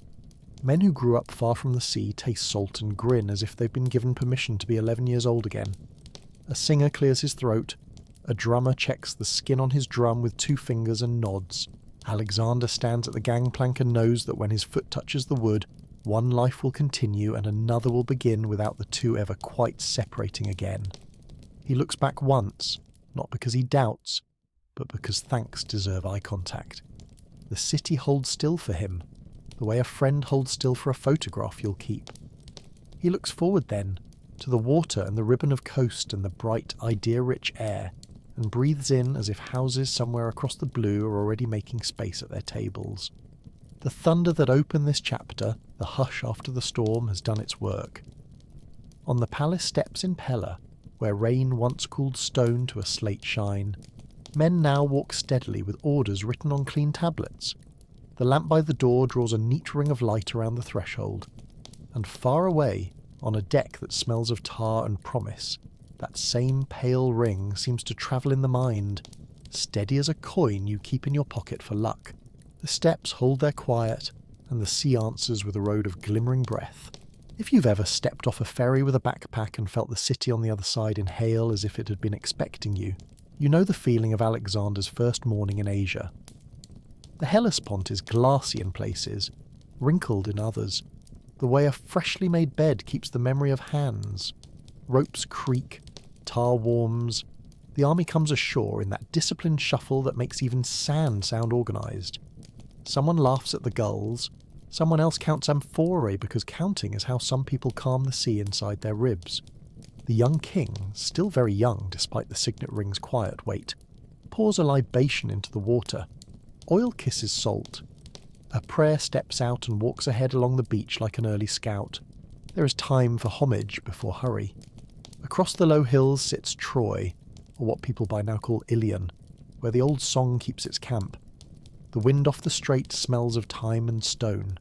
Men who grew up far from the sea taste salt and grin as if they've been given permission to be 11 years old again. A singer clears his throat. A drummer checks the skin on his drum with 2 fingers and nods. Alexander stands at the gangplank and knows that when his foot touches the wood, one life will continue and another will begin without the two ever quite separating again. He looks back once, not because he doubts, but because thanks deserve eye contact. The city holds still for him, the way a friend holds still for a photograph you'll keep. He looks forward then, to the water and the ribbon of coast and the bright, idea-rich air, and breathes in as if houses somewhere across the blue are already making space at their tables. The thunder that opened this chapter, the hush after the storm, has done its work. On the palace steps in Pella, where rain once cooled stone to a slate shine, men now walk steadily with orders written on clean tablets. The lamp by the door draws a neat ring of light around the threshold, and far away, on a deck that smells of tar and promise, that same pale ring seems to travel in the mind, steady as a coin you keep in your pocket for luck. The steps hold their quiet, and the sea answers with a road of glimmering breath. If you've ever stepped off a ferry with a backpack and felt the city on the other side inhale as if it had been expecting you, you know the feeling of Alexander's first morning in Asia. The Hellespont is glassy in places, wrinkled in others, the way a freshly made bed keeps the memory of hands. Ropes creak, tar warms. The army comes ashore in that disciplined shuffle that makes even sand sound organised. Someone laughs at the gulls, someone else counts amphorae because counting is how some people calm the sea inside their ribs. The young king, still very young despite the signet ring's quiet weight, pours a libation into the water. Oil kisses salt. A prayer steps out and walks ahead along the beach like an early scout. There is time for homage before hurry. Across the low hills sits Troy, or what people by now call Ilion, where the old song keeps its camp. The wind off the strait smells of thyme and stone.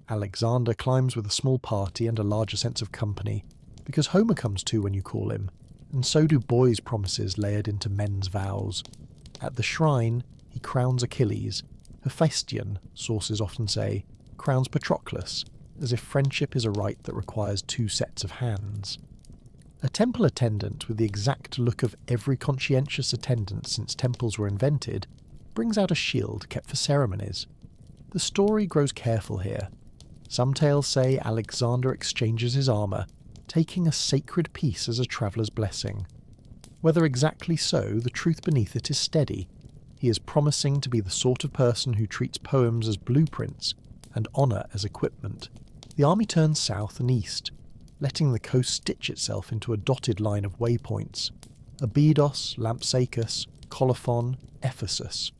Alexander climbs with a small party and a larger sense of company, because Homer comes too when you call him, and so do boys' promises layered into men's vows. At the shrine, he crowns Achilles. Hephaestion, sources often say, crowns Patroclus, as if friendship is a rite that requires 2 sets of hands. A temple attendant with the exact look of every conscientious attendant since temples were invented brings out a shield kept for ceremonies. The story grows careful here. Some tales say Alexander exchanges his armour, taking a sacred piece as a traveller's blessing. Whether exactly so, the truth beneath it is steady. He is promising to be the sort of person who treats poems as blueprints and honour as equipment. The army turns south and east, letting the coast stitch itself into a dotted line of waypoints. Abydos, Lampsacus, Colophon, Ephesus.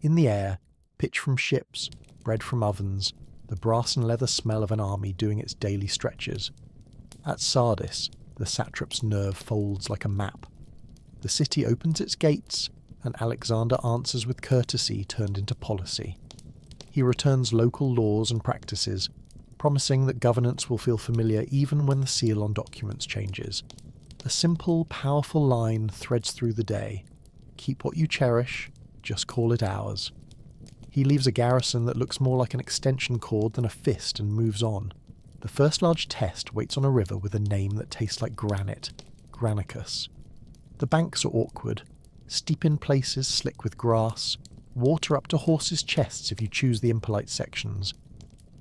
In the air, pitch from ships, bread from ovens, the brass and leather smell of an army doing its daily stretches. At Sardis, the satrap's nerve folds like a map. The city opens its gates, and Alexander answers with courtesy turned into policy. He returns local laws and practices, promising that governance will feel familiar even when the seal on documents changes. A simple, powerful line threads through the day. Keep what you cherish, just call it ours. He leaves a garrison that looks more like an extension cord than a fist and moves on. The first large test waits on a river with a name that tastes like granite, Granicus. The banks are awkward, steep in places, slick with grass, water up to horses' chests if you choose the impolite sections.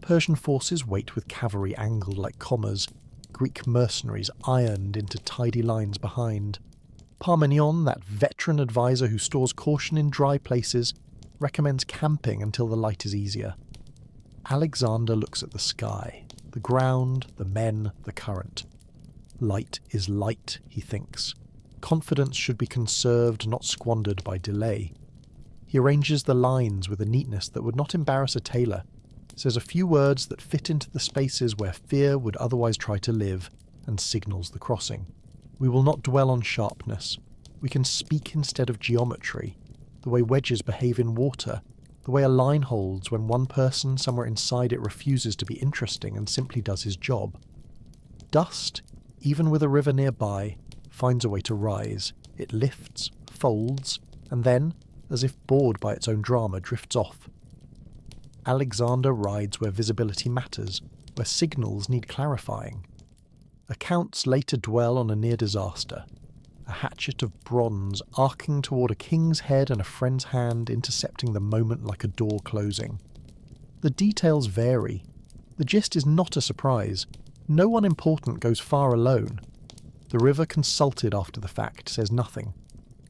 Persian forces wait with cavalry angled like commas, Greek mercenaries ironed into tidy lines behind. Parmenion, that veteran advisor who stores caution in dry places, recommends camping until the light is easier. Alexander looks at the sky, the ground, the men, the current. Light is light, he thinks. Confidence should be conserved, not squandered by delay. He arranges the lines with a neatness that would not embarrass a tailor, says a few words that fit into the spaces where fear would otherwise try to live, and signals the crossing. We will not dwell on sharpness. We can speak instead of geometry, the way wedges behave in water, the way a line holds when one person somewhere inside it refuses to be interesting and simply does his job. Dust, even with a river nearby, finds a way to rise. It lifts, folds, and then, as if bored by its own drama, drifts off. Alexander rides where visibility matters, where signals need clarifying. Accounts later dwell on a near disaster, a hatchet of bronze arcing toward a king's head and a friend's hand intercepting the moment like a door closing. The details vary. The gist is not a surprise. No one important goes far alone. The river consulted after the fact says nothing.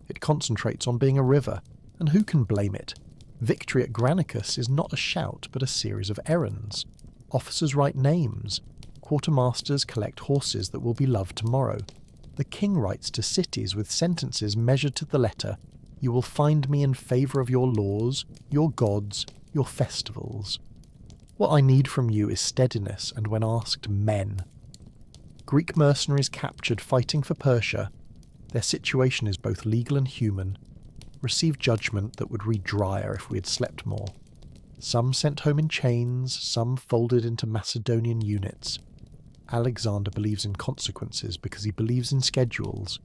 It concentrates on being a river, and who can blame it? Victory at Granicus is not a shout but a series of errands. Officers write names. Quartermasters collect horses that will be loved tomorrow. The king writes to cities with sentences measured to the letter. You will find me in favour of your laws, your gods, your festivals. What I need from you is steadiness and, when asked, men. Greek mercenaries captured fighting for Persia. Their situation is both legal and human. Receive judgment that would read drier if we had slept more. Some sent home in chains, some folded into Macedonian units. Alexander believes in consequences because he believes in schedules.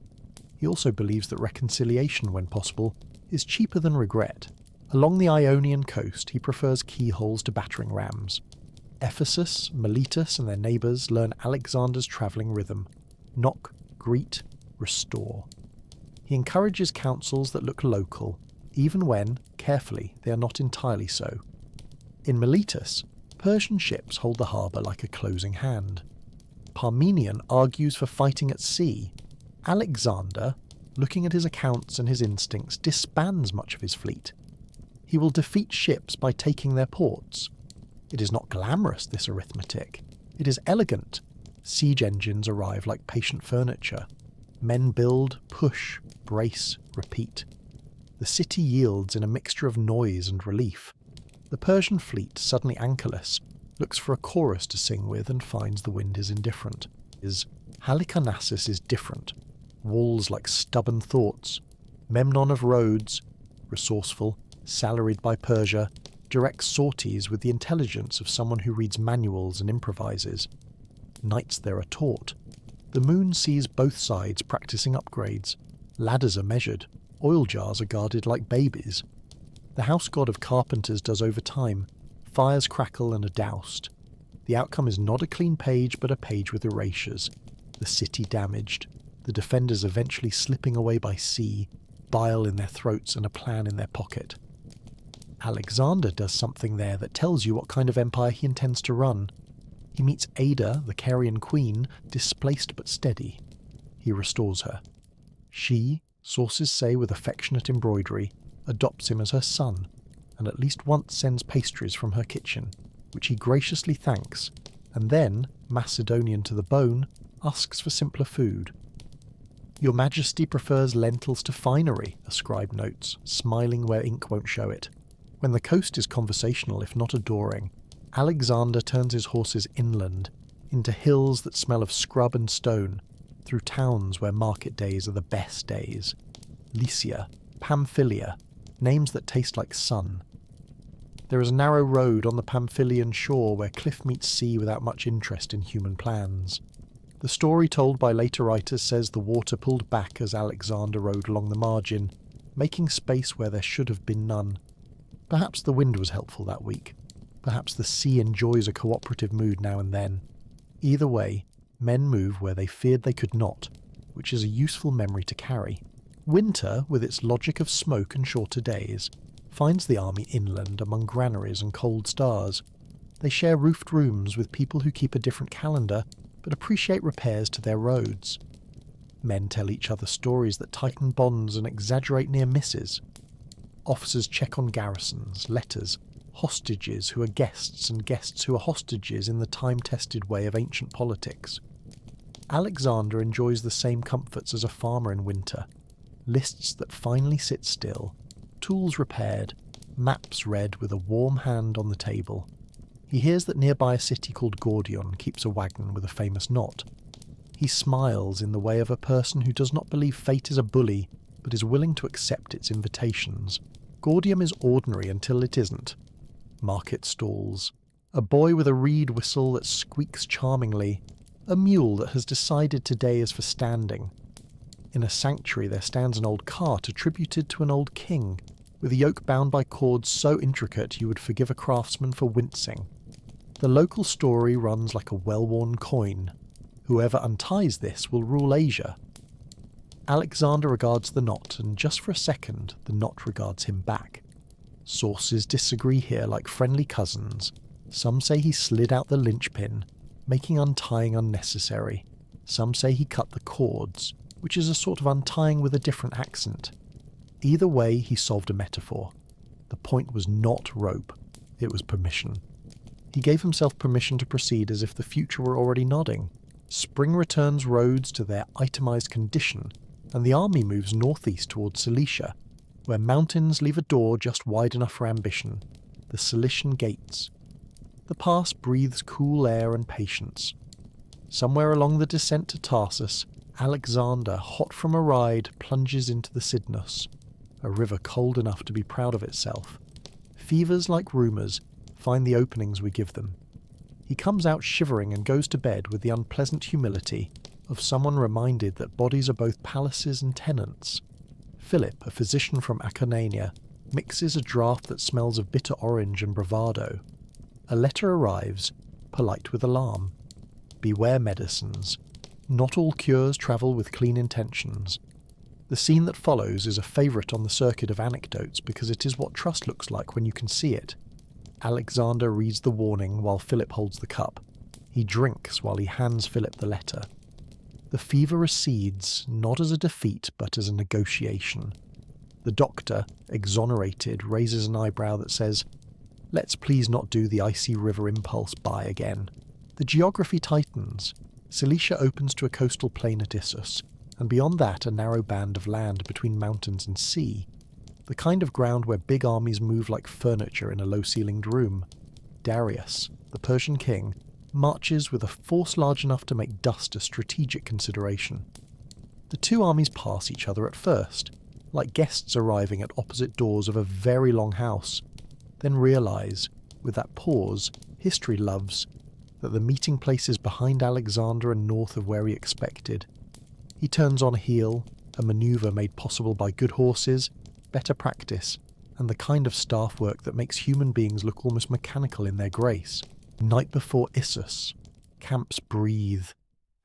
He also believes that reconciliation, when possible, is cheaper than regret. Along the Ionian coast, he prefers keyholes to battering rams. Ephesus, Miletus and their neighbours learn Alexander's travelling rhythm. Knock, greet, restore. He encourages councils that look local, even when, carefully, they are not entirely so. In Miletus, Persian ships hold the harbour like a closing hand. Parmenion argues for fighting at sea. Alexander, looking at his accounts and his instincts, disbands much of his fleet. He will defeat ships by taking their ports. It is not glamorous, this arithmetic. It is elegant. Siege engines arrive like patient furniture. Men build, push, brace, repeat. The city yields in a mixture of noise and relief. The Persian fleet, suddenly anchorless, looks for a chorus to sing with and finds the wind is indifferent. Halicarnassus is different. Walls like stubborn thoughts. Memnon of Rhodes, resourceful, salaried by Persia, directs sorties with the intelligence of someone who reads manuals and improvises. Knights there are taught. The moon sees both sides practicing upgrades. Ladders are measured. Oil jars are guarded like babies. The house god of carpenters does overtime. Fires crackle and are doused. The outcome is not a clean page, but a page with erasures. The city damaged. The defenders eventually slipping away by sea, bile in their throats and a plan in their pocket. Alexander does something there that tells you what kind of empire he intends to run. He meets Ada, the Carian queen, displaced but steady. He restores her. She, sources say with affectionate embroidery, adopts him as her son, and at least once sends pastries from her kitchen, which he graciously thanks, and then, Macedonian to the bone, asks for simpler food. Your Majesty prefers lentils to finery, a scribe notes, smiling where ink won't show it. When the coast is conversational if not adoring, Alexander turns his horses inland, into hills that smell of scrub and stone, through towns where market days are the best days. Lycia, Pamphylia, names that taste like sun. There is a narrow road on the Pamphylian shore where cliff meets sea without much interest in human plans. The story told by later writers says the water pulled back as Alexander rode along the margin, making space where there should have been none. Perhaps the wind was helpful that week. Perhaps the sea enjoys a cooperative mood now and then. Either way, men move where they feared they could not, which is a useful memory to carry. Winter, with its logic of smoke and shorter days, finds the army inland among granaries and cold stars. They share roofed rooms with people who keep a different calendar, but appreciate repairs to their roads. Men tell each other stories that tighten bonds and exaggerate near misses. Officers check on garrisons, letters, hostages who are guests and guests who are hostages in the time-tested way of ancient politics. Alexander enjoys the same comforts as a farmer in winter. Lists that finally sit still, tools repaired, maps read with a warm hand on the table. He hears that nearby a city called Gordion keeps a wagon with a famous knot. He smiles in the way of a person who does not believe fate is a bully, but is willing to accept its invitations. Gaudium is ordinary until it isn't. Market stalls, a boy with a reed whistle that squeaks charmingly, a mule that has decided today is for standing. In a sanctuary there stands an old cart attributed to an old king, with a yoke bound by cords so intricate you would forgive a craftsman for wincing. The local story runs like a well-worn coin. Whoever unties this will rule Asia. Alexander regards the knot, and just for a second, the knot regards him back. Sources disagree here like friendly cousins. Some say he slid out the linchpin, making untying unnecessary. Some say he cut the cords, which is a sort of untying with a different accent. Either way, he solved a metaphor. The point was not rope, it was permission. He gave himself permission to proceed as if the future were already nodding. Spring returns roads to their itemized condition, and the army moves northeast towards Cilicia, where mountains leave a door just wide enough for ambition, the Cilician Gates. The pass breathes cool air and patience. Somewhere along the descent to Tarsus, Alexander, hot from a ride, plunges into the Cydnus, a river cold enough to be proud of itself. Fevers, like rumours, find the openings we give them. He comes out shivering and goes to bed with the unpleasant humility of someone reminded that bodies are both palaces and tenants. Philip, a physician from Acarnania, mixes a draught that smells of bitter orange and bravado. A letter arrives, polite with alarm. Beware medicines. Not all cures travel with clean intentions. The scene that follows is a favourite on the circuit of anecdotes because it is what trust looks like when you can see it. Alexander reads the warning while Philip holds the cup. He drinks while he hands Philip the letter. The fever recedes, not as a defeat but as a negotiation. The doctor, exonerated, raises an eyebrow that says, "Let's please not do the icy river impulse by again." The geography tightens. Cilicia opens to a coastal plain at Issus, and beyond that a narrow band of land between mountains and sea. The kind of ground where big armies move like furniture in a low-ceilinged room. Darius, the Persian king, marches with a force large enough to make dust a strategic consideration. The two armies pass each other at first, like guests arriving at opposite doors of a very long house, then realise, with that pause history loves, that the meeting place is behind Alexander and north of where he expected. He turns on a heel, a manoeuvre made possible by good horses, better practice, and the kind of staff work that makes human beings look almost mechanical in their grace. Night before Issus. Camps breathe.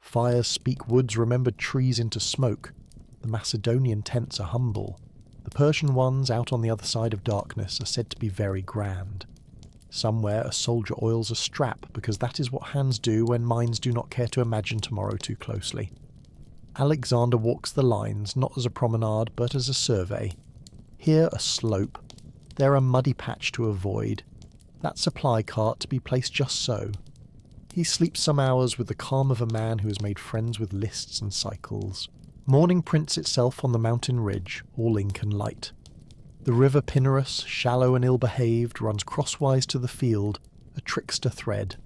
Fires speak woods remembered trees into smoke. The Macedonian tents are humble. The Persian ones out on the other side of darkness are said to be very grand. Somewhere a soldier oils a strap because that is what hands do when minds do not care to imagine tomorrow too closely. Alexander walks the lines not as a promenade but as a survey. Here a slope. There a muddy patch to avoid. That supply cart to be placed just so. He sleeps some hours with the calm of a man who has made friends with lists and cycles. Morning prints itself on the mountain ridge, all ink and light. The river Pinarus, shallow and ill-behaved, runs crosswise to the field, a trickster thread.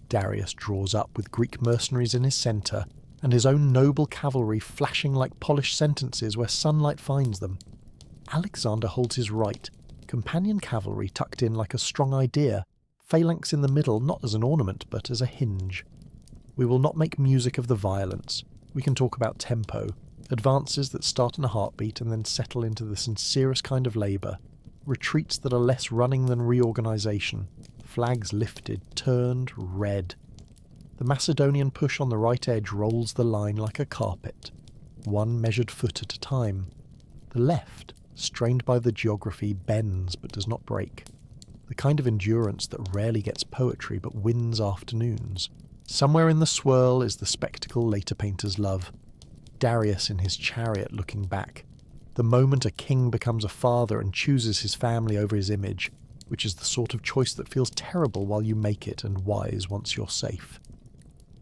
Darius draws up with Greek mercenaries in his centre, and his own noble cavalry flashing like polished sentences where sunlight finds them. Alexander holds his right, companion cavalry tucked in like a strong idea, phalanx in the middle not as an ornament but as a hinge. We will not make music of the violence. We can talk about tempo, advances that start in a heartbeat and then settle into the sincerest kind of labour, retreats that are less running than reorganisation, flags lifted, turned, red. The Macedonian push on the right edge rolls the line like a carpet, one measured foot at a time. The left, strained by the geography, bends but does not break. The kind of endurance that rarely gets poetry but wins afternoons. Somewhere in the swirl is the spectacle later painters love. Darius in his chariot looking back. The moment a king becomes a father and chooses his family over his image, which is the sort of choice that feels terrible while you make it and wise once you're safe.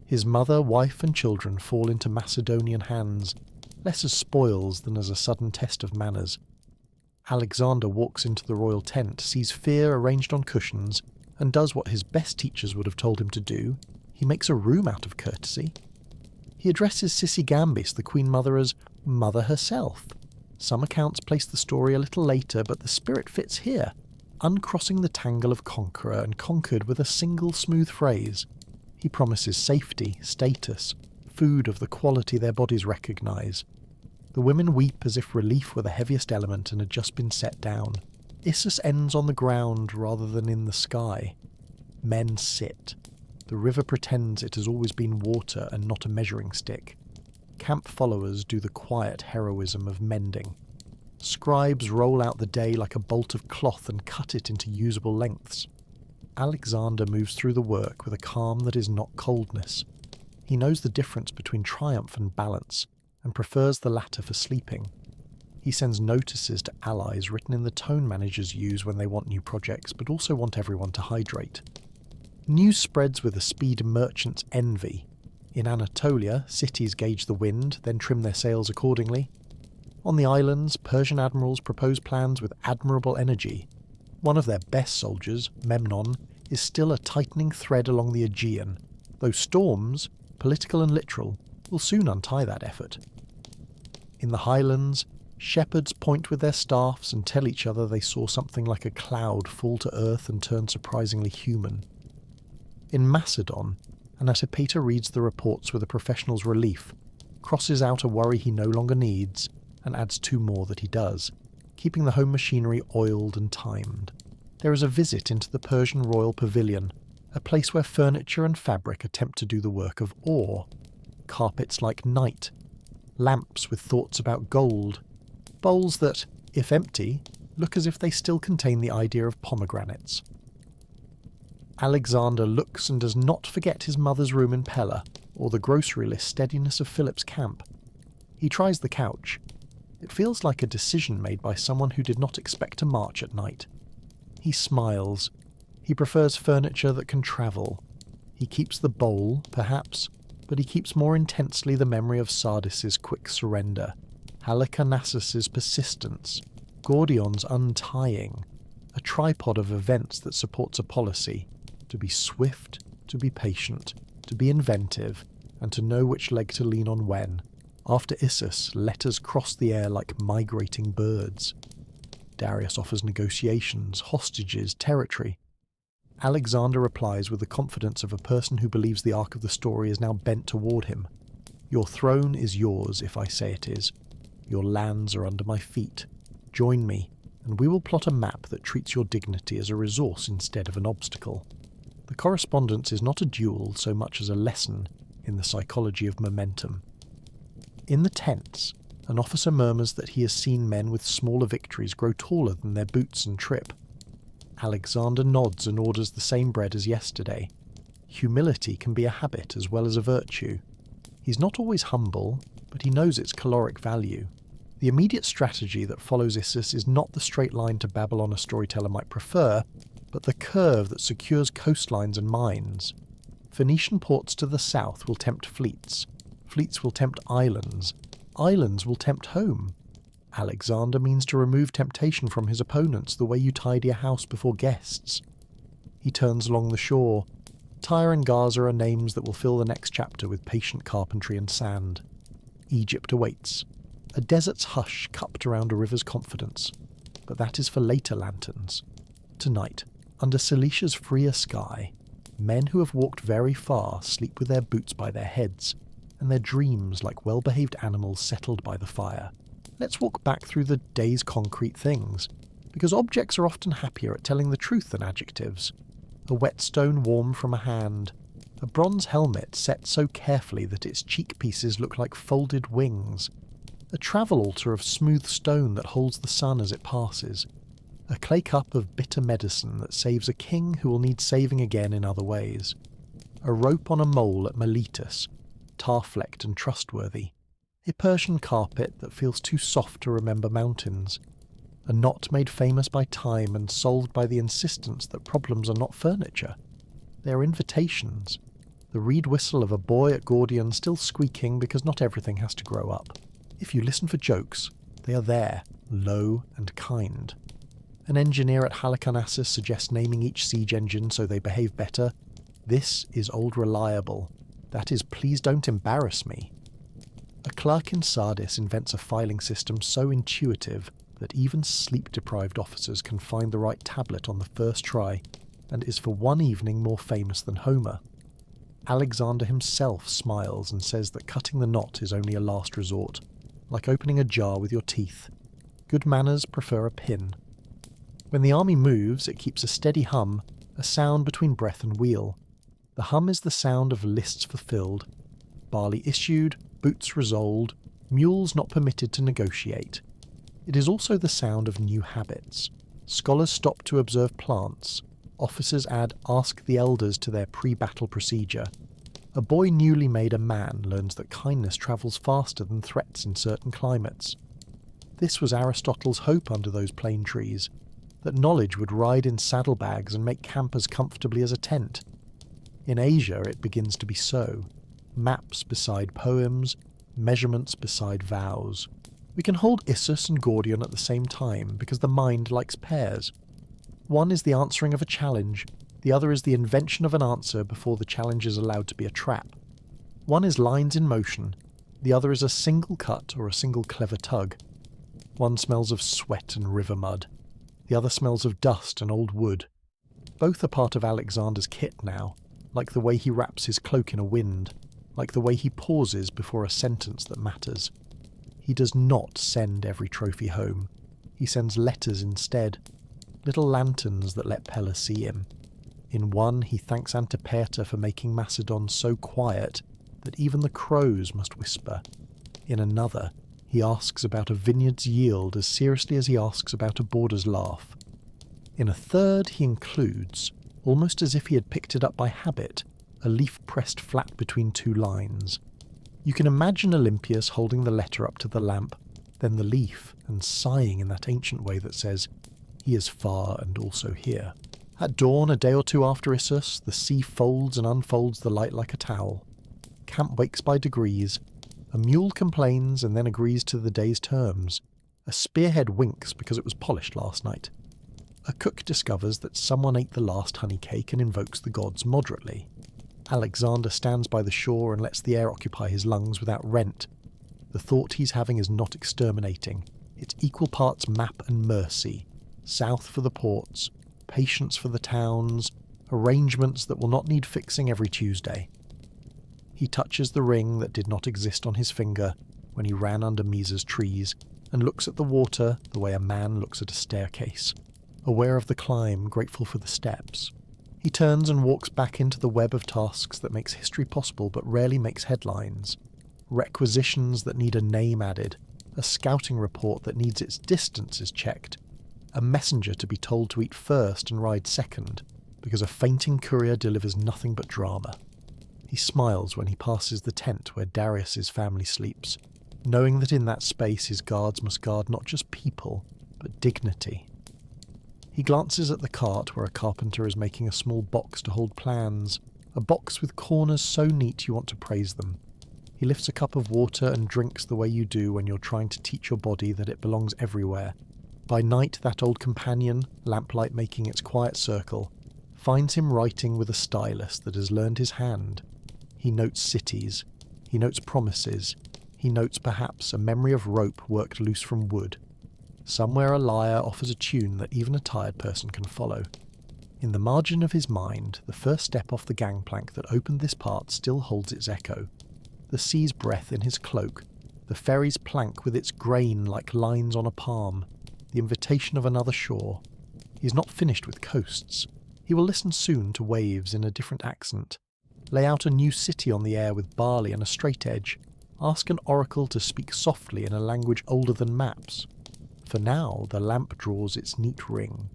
His mother, wife and children fall into Macedonian hands, less as spoils than as a sudden test of manners. Alexander walks into the royal tent, sees fear arranged on cushions, and does what his best teachers would have told him to do. He makes a room out of courtesy. He addresses Sissy Gambis, the Queen Mother, as Mother herself. Some accounts place the story a little later, but the spirit fits here, uncrossing the tangle of conqueror and conquered with a single smooth phrase. He promises safety, status, food of the quality their bodies recognise. The women weep as if relief were the heaviest element and had just been set down. Issus ends on the ground rather than in the sky. Men sit. The river pretends it has always been water and not a measuring stick. Camp followers do the quiet heroism of mending. Scribes roll out the day like a bolt of cloth and cut it into usable lengths. Alexander moves through the work with a calm that is not coldness. He knows the difference between triumph and balance, and prefers the latter for sleeping. He sends notices to allies written in the tone managers use when they want new projects, but also want everyone to hydrate. News spreads with the speed merchants envy. In Anatolia, cities gauge the wind, then trim their sails accordingly. On the islands, Persian admirals propose plans with admirable energy. One of their best soldiers, Memnon, is still a tightening thread along the Aegean, though storms, political and literal, will soon untie that effort. In the highlands, shepherds point with their staffs and tell each other they saw something like a cloud fall to earth and turn surprisingly human. In Macedon, Antipater reads the reports with a professional's relief, crosses out a worry he no longer needs, and adds 2 more that he does, keeping the home machinery oiled and timed. There is a visit into the Persian royal pavilion, a place where furniture and fabric attempt to do the work of awe. Carpets like night, lamps with thoughts about gold, bowls that, if empty, look as if they still contain the idea of pomegranates. Alexander looks and does not forget his mother's room in Pella, or the grocery list steadiness of Philip's camp. He tries the couch. It feels like a decision made by someone who did not expect to march at night. He smiles. He prefers furniture that can travel. He keeps the bowl, perhaps, but he keeps more intensely the memory of Sardis's quick surrender, Halicarnassus's persistence, Gordion's untying, a tripod of events that supports a policy, to be swift, to be patient, to be inventive, and to know which leg to lean on when. After Issus, letters cross the air like migrating birds. Darius offers negotiations, hostages, territory. Alexander replies with the confidence of a person who believes the arc of the story is now bent toward him. Your throne is yours if I say it is. Your lands are under my feet. Join me, and we will plot a map that treats your dignity as a resource instead of an obstacle. The correspondence is not a duel so much as a lesson in the psychology of momentum. In the tents, an officer murmurs that he has seen men with smaller victories grow taller than their boots and trip. Alexander nods and orders the same bread as yesterday. Humility can be a habit as well as a virtue. He's not always humble, but he knows its caloric value. The immediate strategy that follows Issus is not the straight line to Babylon a storyteller might prefer, but the curve that secures coastlines and mines. Phoenician ports to the south will tempt fleets. Fleets will tempt islands. Islands will tempt home. Alexander means to remove temptation from his opponents the way you tidy a house before guests. He turns along the shore. Tyre and Gaza are names that will fill the next chapter with patient carpentry and sand. Egypt awaits. A desert's hush cupped around a river's confidence. But that is for later lanterns. Tonight, under Cilicia's freer sky, men who have walked very far sleep with their boots by their heads, and their dreams like well-behaved animals settled by the fire. Let's walk back through the day's concrete things, because objects are often happier at telling the truth than adjectives. A whetstone warm from a hand, a bronze helmet set so carefully that its cheek pieces look like folded wings, a travel altar of smooth stone that holds the sun as it passes, a clay cup of bitter medicine that saves a king who will need saving again in other ways, a rope on a mole at Miletus, tar-flecked and trustworthy, a Persian carpet that feels too soft to remember mountains, a knot made famous by time and solved by the insistence that problems are not furniture. They are invitations. The reed whistle of a boy at Gordion still squeaking because not everything has to grow up. If you listen for jokes, they are there, low and kind. An engineer at Halicarnassus suggests naming each siege engine so they behave better. This is old reliable. That is, please don't embarrass me. A clerk in Sardis invents a filing system so intuitive that even sleep-deprived officers can find the right tablet on the first try, and is for one evening more famous than Homer. Alexander himself smiles and says that cutting the knot is only a last resort, like opening a jar with your teeth. Good manners prefer a pin. When the army moves, it keeps a steady hum, a sound between breath and wheel. The hum is the sound of lists fulfilled, barley issued, boots resolved, mules not permitted to negotiate. It is also the sound of new habits. Scholars stop to observe plants. Officers add "ask the elders" to their pre-battle procedure. A boy newly made a man learns that kindness travels faster than threats in certain climates. This was Aristotle's hope under those plane trees, that knowledge would ride in saddlebags and make camp as comfortably as a tent. In Asia it begins to be so. Maps beside poems, measurements beside vows. We can hold Issus and Gordion at the same time because the mind likes pairs. One is the answering of a challenge, the other is the invention of an answer before the challenge is allowed to be a trap. One is lines in motion, the other is a single cut or a single clever tug. One smells of sweat and river mud, the other smells of dust and old wood. Both are part of Alexander's kit now, like the way he wraps his cloak in a wind, like the way he pauses before a sentence that matters. He does not send every trophy home. He sends letters instead, little lanterns that let Pella see him. In one, he thanks Antipater for making Macedon so quiet that even the crows must whisper. In another, he asks about a vineyard's yield as seriously as he asks about a boarder's laugh. In a third, he includes, almost as if he had picked it up by habit, a leaf pressed flat between two lines. You can imagine Olympias holding the letter up to the lamp, then the leaf, and sighing in that ancient way that says, "He is far and also here." At dawn, a day or two after Issus, the sea folds and unfolds the light like a towel. Camp wakes by degrees. A mule complains and then agrees to the day's terms. A spearhead winks because it was polished last night. A cook discovers that someone ate the last honey cake and invokes the gods moderately. Alexander stands by the shore and lets the air occupy his lungs without rent. The thought he's having is not exterminating. It's equal parts map and mercy. South for the ports, patience for the towns, arrangements that will not need fixing every Tuesday. He touches the ring that did not exist on his finger when he ran under Mieza's trees, and looks at the water the way a man looks at a staircase, aware of the climb, grateful for the steps. He turns and walks back into the web of tasks that makes history possible but rarely makes headlines. Requisitions that need a name added, a scouting report that needs its distances checked, a messenger to be told to eat first and ride second, because a fainting courier delivers nothing but drama. He smiles when he passes the tent where Darius's family sleeps, knowing that in that space his guards must guard not just people, but dignity. He glances at the cart where a carpenter is making a small box to hold plans, a box with corners so neat you want to praise them. He lifts a cup of water and drinks the way you do when you're trying to teach your body that it belongs everywhere. By night, that old companion, lamplight making its quiet circle, finds him writing with a stylus that has learned his hand. He notes cities, he notes promises, he notes perhaps a memory of rope worked loose from wood. Somewhere a lyre offers a tune that even a tired person can follow. In the margin of his mind, the first step off the gangplank that opened this part still holds its echo. The sea's breath in his cloak, the ferry's plank with its grain like lines on a palm, the invitation of another shore. He is not finished with coasts. He will listen soon to waves in a different accent, lay out a new city on the air with barley and a straight edge, ask an oracle to speak softly in a language older than maps. For now, the lamp draws its neat ring.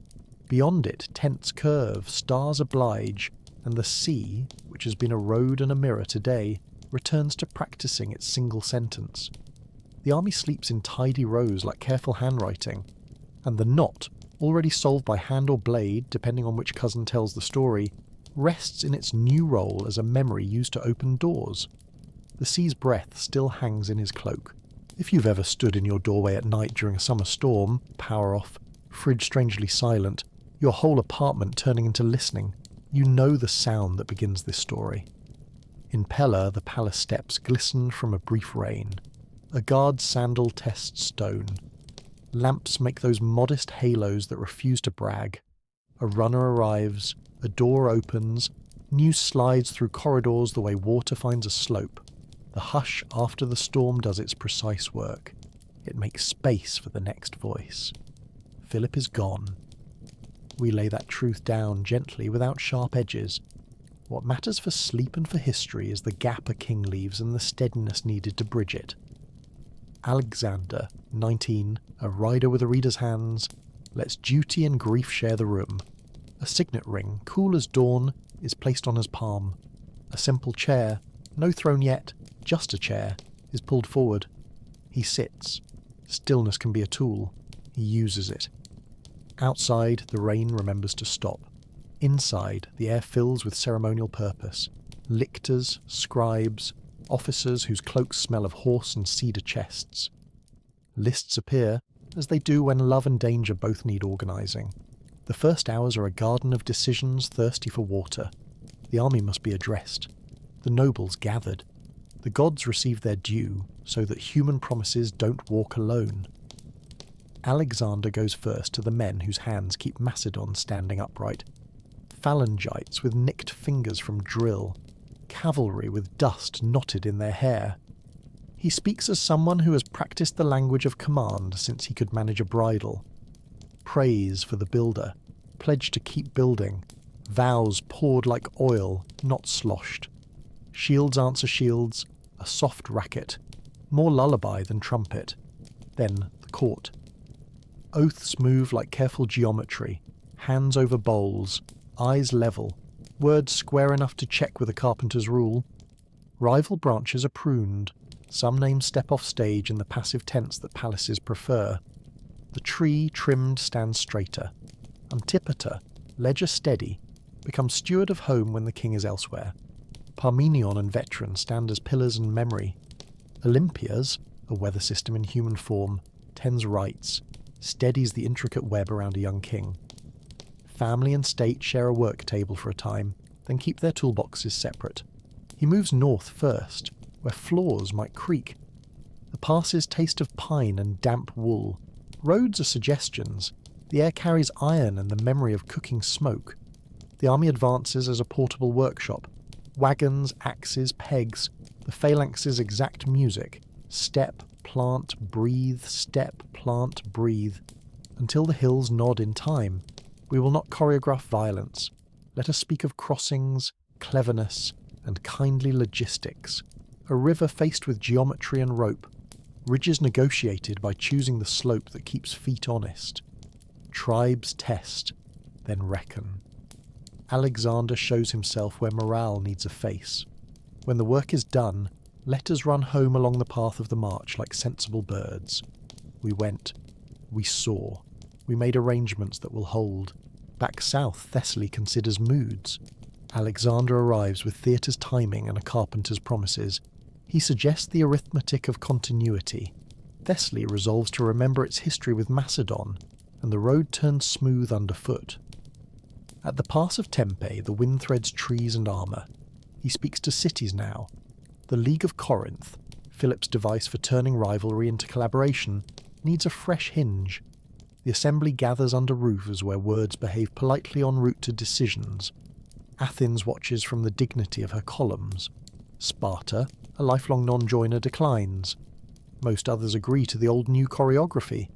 Beyond it, tents curve, stars oblige, and the sea, which has been a road and a mirror today, returns to practicing its single sentence. The army sleeps in tidy rows like careful handwriting, and the knot, already solved by hand or blade, depending on which cousin tells the story, rests in its new role as a memory used to open doors. The sea's breath still hangs in his cloak. If you've ever stood in your doorway at night during a summer storm, power off, fridge strangely silent, your whole apartment turning into listening, you know the sound that begins this story. In Pella, the palace steps glisten from a brief rain. A guard's sandal tests stone. Lamps make those modest halos that refuse to brag. A runner arrives, a door opens, news slides through corridors the way water finds a slope. The hush after the storm does its precise work. It makes space for the next voice. Philip is gone. We lay that truth down gently without sharp edges. What matters for sleep and for history is the gap a king leaves and the steadiness needed to bridge it. Alexander, 19, a rider with a reader's hands, lets duty and grief share the room. A signet ring, cool as dawn, is placed on his palm. A simple chair, no throne yet, just a chair, is pulled forward. He sits. Stillness can be a tool. He uses it. Outside, the rain remembers to stop. Inside, the air fills with ceremonial purpose. Lictors, scribes, officers whose cloaks smell of horse and cedar chests. Lists appear, as they do when love and danger both need organising. The first hours are a garden of decisions thirsty for water. The army must be addressed. The nobles gathered. The gods receive their due, so that human promises don't walk alone. Alexander goes first to the men whose hands keep Macedon standing upright. Phalangites with nicked fingers from drill. Cavalry with dust knotted in their hair. He speaks as someone who has practiced the language of command since he could manage a bridle. Praise for the builder, pledge to keep building, vows poured like oil, not sloshed. Shields answer shields, a soft racket, more lullaby than trumpet. Then the court. Oaths move like careful geometry, hands over bowls, eyes level, words square enough to check with a carpenter's rule. Rival branches are pruned. Some names step off stage in the passive tense that palaces prefer. The tree trimmed stands straighter. Antipater, ledger steady, becomes steward of home when the king is elsewhere. Parmenion and veteran stand as pillars and memory. Olympias, a weather system in human form, tends rights, steadies the intricate web around a young king. Family and state share a work table for a time, then keep their toolboxes separate. He moves north first, where floors might creak. The passes taste of pine and damp wool. Roads are suggestions. The air carries iron and the memory of cooking smoke. The army advances as a portable workshop. Wagons, axes, pegs, the phalanxes exact music. Step, plant, breathe, step, plant, breathe. Until the hills nod in time. We will not choreograph violence. Let us speak of crossings, cleverness, and kindly logistics. A river faced with geometry and rope. Ridges negotiated by choosing the slope that keeps feet honest. Tribes test, then reckon. Alexander shows himself where morale needs a face. When the work is done, let us run home along the path of the march like sensible birds. We went. We saw. We made arrangements that will hold. Back south, Thessaly considers moods. Alexander arrives with theatre's timing and a carpenter's promises. He suggests the arithmetic of continuity. Thessaly resolves to remember its history with Macedon, and the road turns smooth underfoot. At the pass of Tempe, the wind threads trees and armour. He speaks to cities now. The League of Corinth, Philip's device for turning rivalry into collaboration, needs a fresh hinge. The assembly gathers under roofs where words behave politely en route to decisions. Athens watches from the dignity of her columns. Sparta, a lifelong non-joiner, declines. Most others agree to the old-new choreography.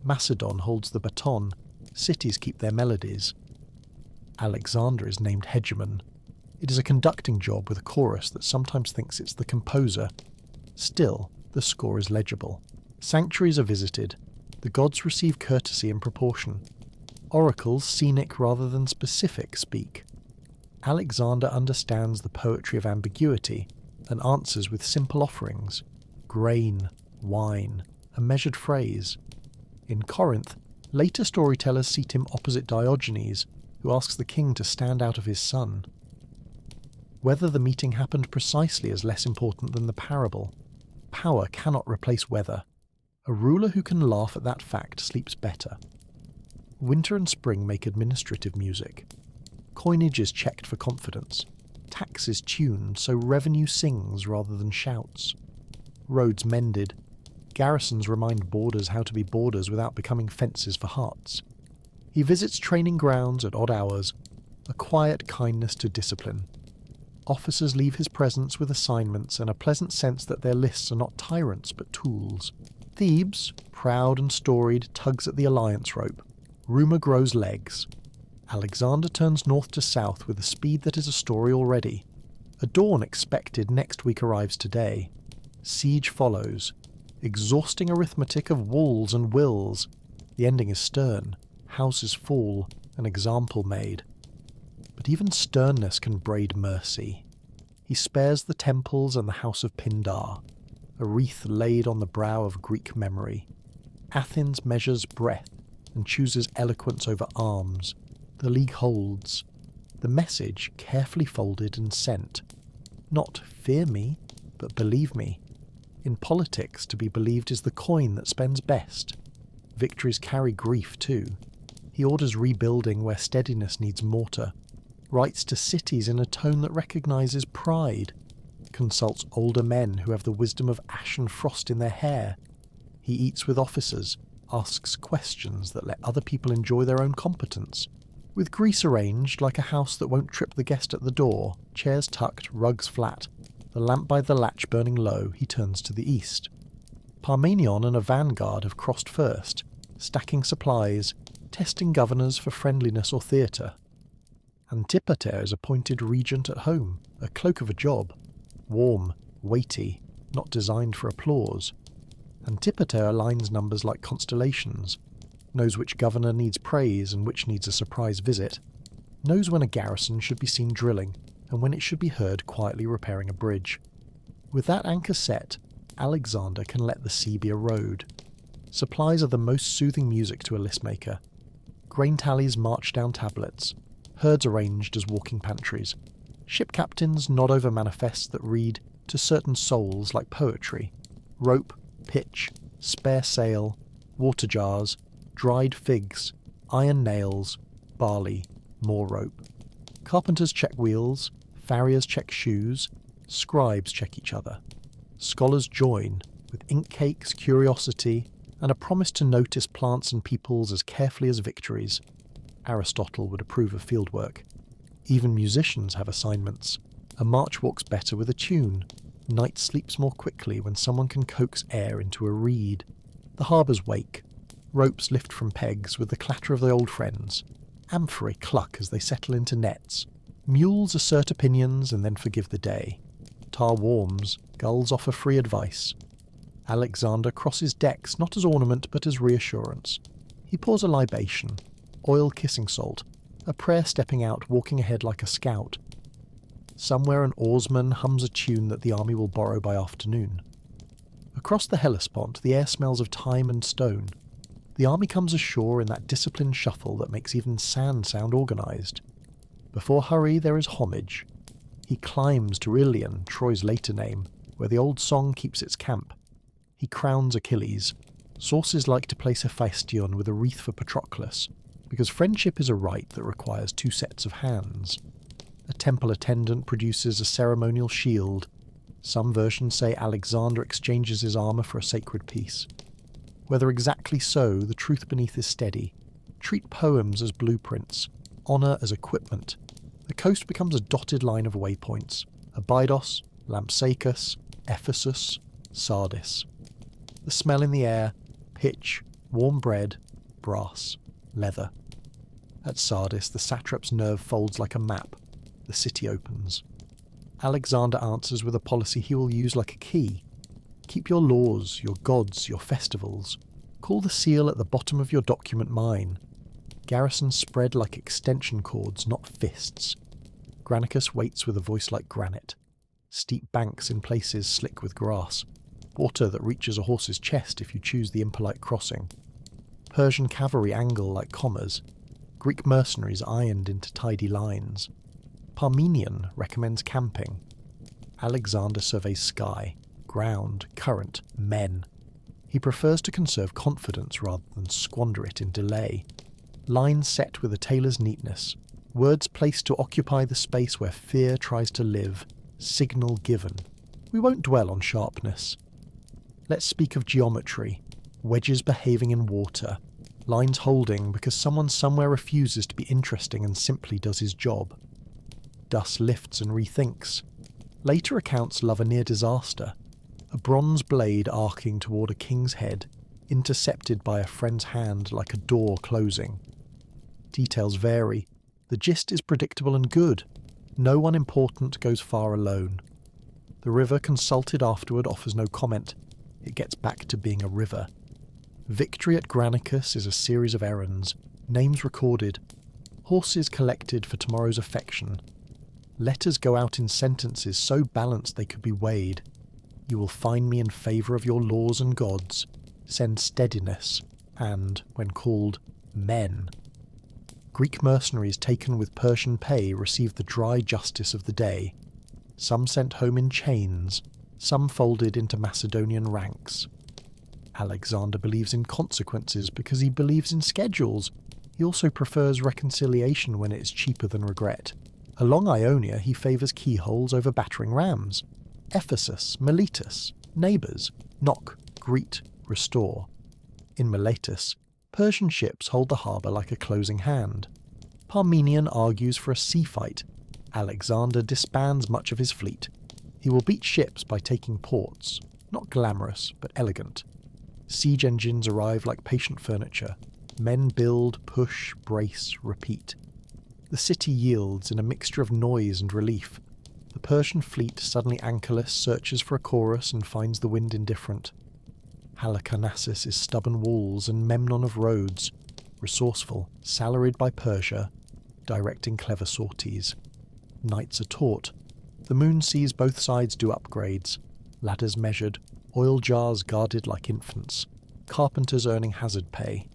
Macedon holds the baton. Cities keep their melodies. Alexander is named hegemon. It is a conducting job with a chorus that sometimes thinks it's the composer. Still, the score is legible. Sanctuaries are visited. The gods receive courtesy in proportion. Oracles, scenic rather than specific, speak. Alexander understands the poetry of ambiguity and answers with simple offerings. Grain, wine, a measured phrase. In Corinth, later storytellers seat him opposite Diogenes, who asks the king to stand out of his sun. Whether the meeting happened precisely is less important than the parable. Power cannot replace weather. A ruler who can laugh at that fact sleeps better. Winter and spring make administrative music. Coinage is checked for confidence. Tax is tuned so revenue sings rather than shouts. Roads mended. Garrisons remind borders how to be borders without becoming fences for hearts. He visits training grounds at odd hours, a quiet kindness to discipline. Officers leave his presence with assignments and a pleasant sense that their lists are not tyrants but tools. Thebes, proud and storied, tugs at the alliance rope. Rumour grows legs. Alexander turns north to south with a speed that is a story already. A dawn expected next week arrives today. Siege follows. Exhausting arithmetic of walls and wills. The ending is stern. Houses fall. An example made. But even sternness can braid mercy. He spares the temples and the house of Pindar. A wreath laid on the brow of Greek memory. Athens measures breath and chooses eloquence over arms. The league holds. The message carefully folded and sent. Not fear me, but believe me. In politics, to be believed is the coin that spends best. Victories carry grief too. He orders rebuilding where steadiness needs mortar. Writes to cities in a tone that recognises pride. Consults older men who have the wisdom of ash and frost in their hair. He eats with officers, asks questions that let other people enjoy their own competence. With Greece arranged like a house that won't trip the guest at the door, chairs tucked, rugs flat, the lamp by the latch burning low, he turns to the east. Parmenion and a vanguard have crossed first, stacking supplies, testing governors for friendliness or theatre. Antipater is appointed regent at home, a cloak of a job. Warm, weighty, not designed for applause. Antipater aligns numbers like constellations. Knows which governor needs praise and which needs a surprise visit. Knows when a garrison should be seen drilling and when it should be heard quietly repairing a bridge. With that anchor set, Alexander can let the sea be a road. Supplies are the most soothing music to a listmaker. Grain tallies march down tablets. Herds arranged as walking pantries. Ship captains nod over manifests that read, to certain souls like poetry. Rope, pitch, spare sail, water jars, dried figs, iron nails, barley, more rope. Carpenters check wheels, farriers check shoes, scribes check each other. Scholars join, with ink cakes, curiosity, and a promise to notice plants and peoples as carefully as Victories. Aristotle would approve of fieldwork. Even musicians have assignments. A march walks better with a tune. Night sleeps more quickly when someone can coax air into a reed. The harbours wake. Ropes lift from pegs with the clatter of the old friends. Amphorae cluck as they settle into nets. Mules assert opinions and then forgive the day. Tar warms. Gulls offer free advice. Alexander crosses decks not as ornament but as reassurance. He pours a libation. Oil kissing salt, a prayer stepping out, walking ahead like a scout. Somewhere an oarsman hums a tune that the army will borrow by afternoon. Across the Hellespont the air smells of thyme and stone. The army comes ashore in that disciplined shuffle that makes even sand sound organised. Before hurry there is homage. He climbs to Ilion, Troy's later name, where the old song keeps its camp. He crowns Achilles. Sources like to place Hephaestion with a wreath for Patroclus, because friendship is a rite that requires two sets of hands. A temple attendant produces a ceremonial shield. Some versions say Alexander exchanges his armour for a sacred piece. Whether exactly so, the truth beneath is steady. Treat poems as blueprints, honour as equipment. The coast becomes a dotted line of waypoints. Abydos, Lampsacus, Ephesus, Sardis. The smell in the air, pitch, warm bread, brass, leather. At Sardis, the satrap's nerve folds like a map. The city opens. Alexander answers with a policy he will use like a key. Keep your laws, your gods, your festivals. Call the seal at the bottom of your document mine. Garrisons spread like extension cords, not fists. Granicus waits with a voice like granite. Steep banks in places slick with grass. Water that reaches a horse's chest if you choose the impolite crossing. Persian cavalry angle like commas. Greek mercenaries ironed into tidy lines. Parmenion recommends camping. Alexander surveys sky, ground, current, men. He prefers to conserve confidence rather than squander it in delay. Lines set with a tailor's neatness. Words placed to occupy the space where fear tries to live. Signal given. We won't dwell on sharpness. Let's speak of geometry, wedges behaving in water, lines holding because someone somewhere refuses to be interesting and simply does his job. Dus lifts and rethinks. Later accounts love a near disaster, a bronze blade arcing toward a king's head, intercepted by a friend's hand like a door closing. Details vary. The gist is predictable and good. No one important goes far alone. The river consulted afterward offers no comment. It gets back to being a river. Victory at Granicus is a series of errands, names recorded, horses collected for tomorrow's affection. Letters go out in sentences so balanced they could be weighed. You will find me in favour of your laws and gods. Send steadiness, and, when called, men. Greek mercenaries taken with Persian pay received the dry justice of the day. Some sent home in chains, some folded into Macedonian ranks. Alexander believes in consequences because he believes in schedules. He also prefers reconciliation when it is cheaper than regret. Along Ionia he favours keyholes over battering rams. Ephesus, Miletus, neighbours, knock, greet, restore. In Miletus, Persian ships hold the harbour like a closing hand. Parmenion argues for a sea fight. Alexander disbands much of his fleet. He will beat ships by taking ports, not glamorous, but elegant. Siege engines arrive like patient furniture. Men build, push, brace, repeat. The city yields in a mixture of noise and relief. The Persian fleet, suddenly anchorless, searches for a chorus and finds the wind indifferent. Halicarnassus is stubborn walls and Memnon of roads, resourceful, salaried by Persia, directing clever sorties. Knights are taught. The moon sees both sides do upgrades. Ladders measured, oil jars guarded like infants, carpenters earning hazard pay.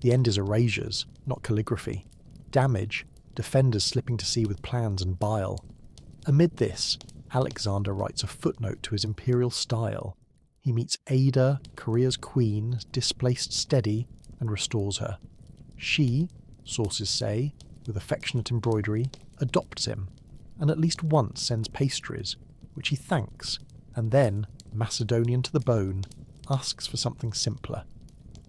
The end is erasures, not calligraphy. Damage, defenders slipping to sea with plans and bile. Amid this, Alexander writes a footnote to his imperial style. He meets Ada, Korea's queen, displaced steady, and restores her. She, sources say, with affectionate embroidery, adopts him, and at least once sends pastries, which he thanks, and then, Macedonian to the bone, asks for something simpler.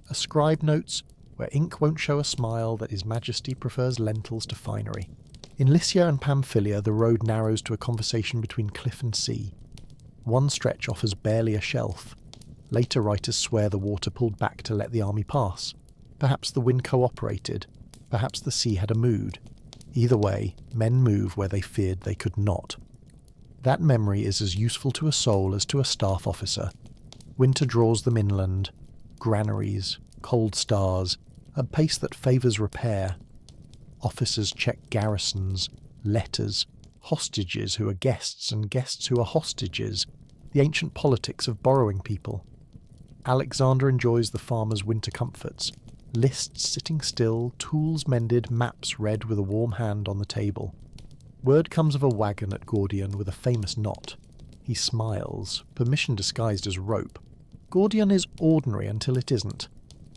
A scribe notes, where ink won't show a smile, that His Majesty prefers lentils to finery. In Lycia and Pamphylia the road narrows to a conversation between cliff and sea. One stretch offers barely a shelf. Later writers swear the water pulled back to let the army pass. Perhaps the wind cooperated. Perhaps the sea had a mood. Either way, men move where they feared they could not. That memory is as useful to a soul as to a staff officer. Winter draws them inland. Granaries, cold stars, a pace that favours repair. Officers check garrisons, letters, hostages who are guests and guests who are hostages, the ancient politics of borrowing people. Alexander enjoys the farmer's winter comforts, lists sitting still, tools mended, maps read with a warm hand on the table. Word comes of a wagon at Gordion with a famous knot. He smiles, permission disguised as rope. Gordion is ordinary until it isn't.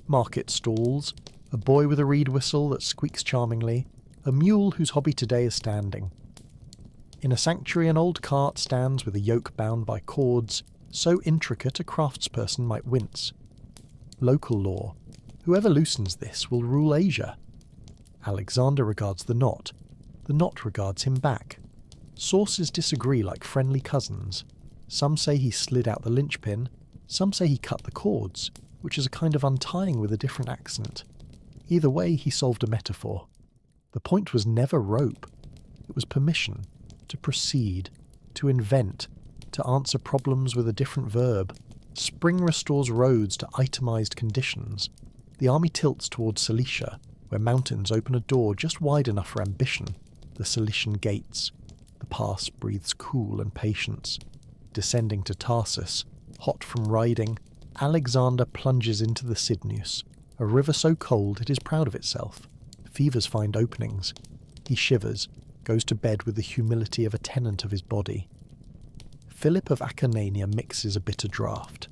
Market stalls, a boy with a reed whistle that squeaks charmingly, a mule whose hobby today is standing. In a sanctuary an old cart stands with a yoke bound by cords, so intricate a craftsperson might wince. Local law. Whoever loosens this will rule Asia. Alexander regards the knot regards him back. Sources disagree like friendly cousins. Some say he slid out the linchpin, some say he cut the cords, which is a kind of untying with a different accent. Either way, he solved a metaphor. The point was never rope. It was permission, to proceed, to invent, to answer problems with a different verb. Spring restores roads to itemized conditions. The army tilts towards Cilicia, where mountains open a door just wide enough for ambition. The Cilician gates. The pass breathes cool and patience. Descending to Tarsus, hot from riding, Alexander plunges into the Cydnus, a river so cold it is proud of itself. Fevers find openings. He shivers, goes to bed with the humility of a tenant of his body. Philip of Acarnania mixes a bitter draught.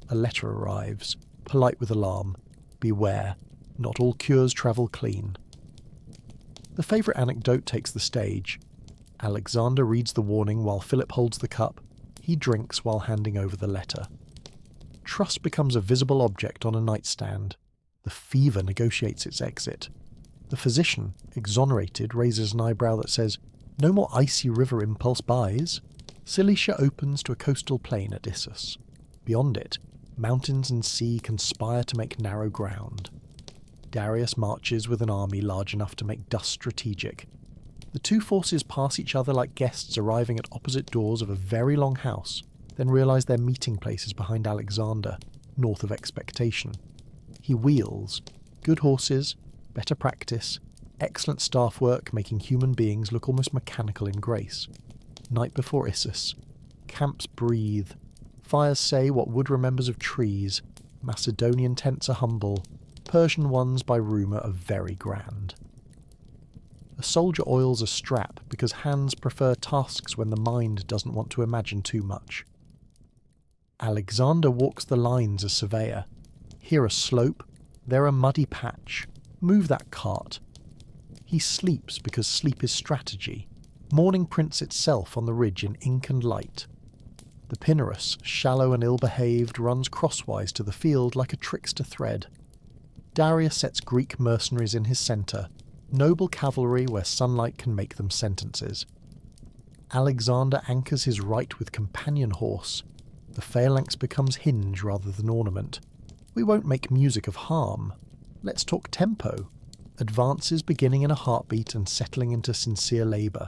A letter arrives, polite with alarm. Beware, not all cures travel clean. The favourite anecdote takes the stage. Alexander reads the warning while Philip holds the cup. He drinks while handing over the letter. Trust becomes a visible object on a nightstand. The fever negotiates its exit. The physician, exonerated, raises an eyebrow that says, "No more icy river impulse buys." Cilicia opens to a coastal plain at Issus. Beyond it, mountains and sea conspire to make narrow ground. Darius marches with an army large enough to make dust strategic. The two forces pass each other like guests arriving at opposite doors of a very long house, then realise their meeting place is behind Alexander, north of expectation. He wheels. Good horses, better practice, excellent staff work making human beings look almost mechanical in grace. Night before Issus. Camps breathe. Fires say what wood remembers of trees. Macedonian tents are humble. Persian ones, by rumour, are very grand. A soldier oils a strap because hands prefer tasks when the mind doesn't want to imagine too much. Alexander walks the lines as surveyor. Here a slope, there a muddy patch. Move that cart. He sleeps because sleep is strategy. Morning prints itself on the ridge in ink and light. The Pinarus, shallow and ill-behaved, runs crosswise to the field like a trickster thread. Darius sets Greek mercenaries in his centre, noble cavalry where sunlight can make them sentences. Alexander anchors his right with companion horse. The phalanx becomes hinge rather than ornament. We won't make music of harm. Let's talk tempo. Advances beginning in a heartbeat and settling into sincere labour.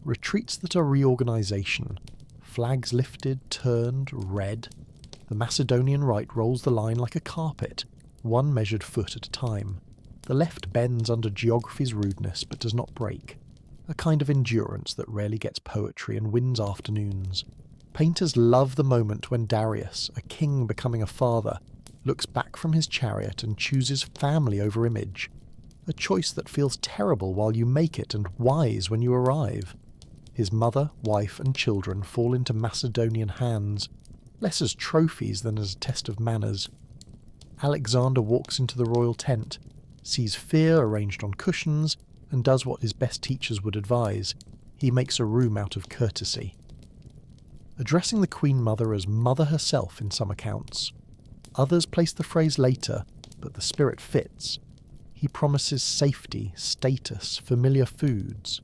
Retreats that are reorganisation. Flags lifted, turned, read. The Macedonian right rolls the line like a carpet, one measured foot at a time. The left bends under geography's rudeness but does not break. A kind of endurance that rarely gets poetry and wins afternoons. Painters love the moment when Darius, a king becoming a father, looks back from his chariot and chooses family over image. A choice that feels terrible while you make it and wise when you arrive. His mother, wife and children fall into Macedonian hands, less as trophies than as a test of manners. Alexander walks into the royal tent, sees fear arranged on cushions, and does what his best teachers would advise. He makes a room out of courtesy. Addressing the Queen Mother as Mother herself in some accounts. Others place the phrase later, but the spirit fits. He promises safety, status, familiar foods.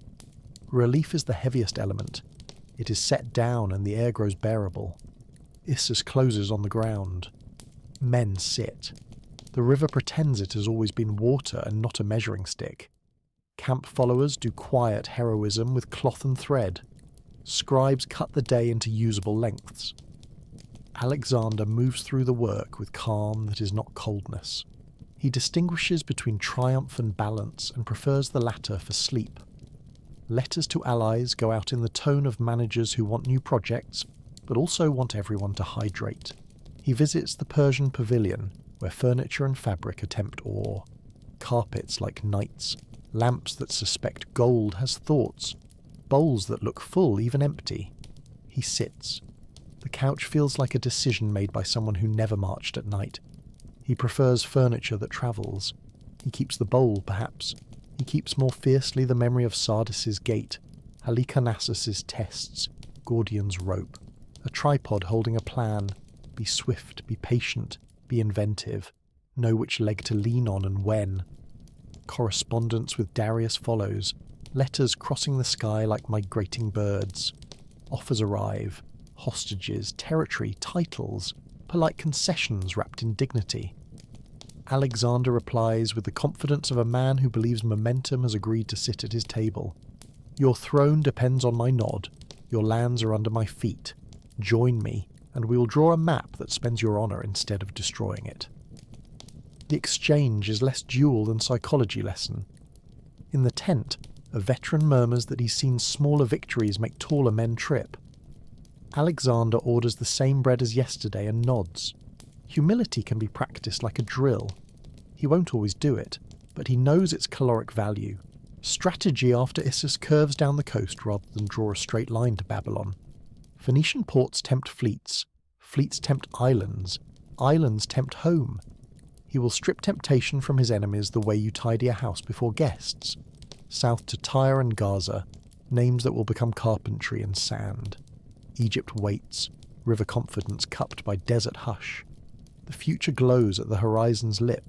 Relief is the heaviest element. It is set down and the air grows bearable. Issus closes on the ground. Men sit. The river pretends it has always been water and not a measuring stick. Camp followers do quiet heroism with cloth and thread. Scribes cut the day into usable lengths. Alexander moves through the work with calm that is not coldness. He distinguishes between triumph and balance and prefers the latter for sleep. Letters to allies go out in the tone of managers who want new projects, but also want everyone to hydrate. He visits the Persian pavilion, where furniture and fabric attempt awe. Carpets like knights, lamps that suspect gold has thoughts, bowls that look full, even empty. He sits. The couch feels like a decision made by someone who never marched at night. He prefers furniture that travels. He keeps the bowl, perhaps. He keeps more fiercely the memory of Sardis's gate, Halicarnassus's tests, Gordian's rope, a tripod holding a plan. Be swift, be patient, be inventive. Know which leg to lean on and when. Correspondence with Darius follows, letters crossing the sky like migrating birds. Offers arrive, hostages, territory, titles, polite concessions wrapped in dignity. Alexander replies with the confidence of a man who believes momentum has agreed to sit at his table. Your throne depends on my nod. Your lands are under my feet. Join me, and we will draw a map that spends your honour instead of destroying it. The exchange is less duel than psychology lesson. In the tent, a veteran murmurs that he's seen smaller victories make taller men trip. Alexander orders the same bread as yesterday and nods. Humility can be practiced like a drill. He won't always do it, but he knows its caloric value. Strategy after Issus curves down the coast rather than draw a straight line to Babylon. Phoenician ports tempt fleets. Fleets tempt islands. Islands tempt home. He will strip temptation from his enemies the way you tidy a house before guests. South to Tyre and Gaza, names that will become carpentry and sand. Egypt waits, river confidence cupped by desert hush. The future glows at the horizon's lip,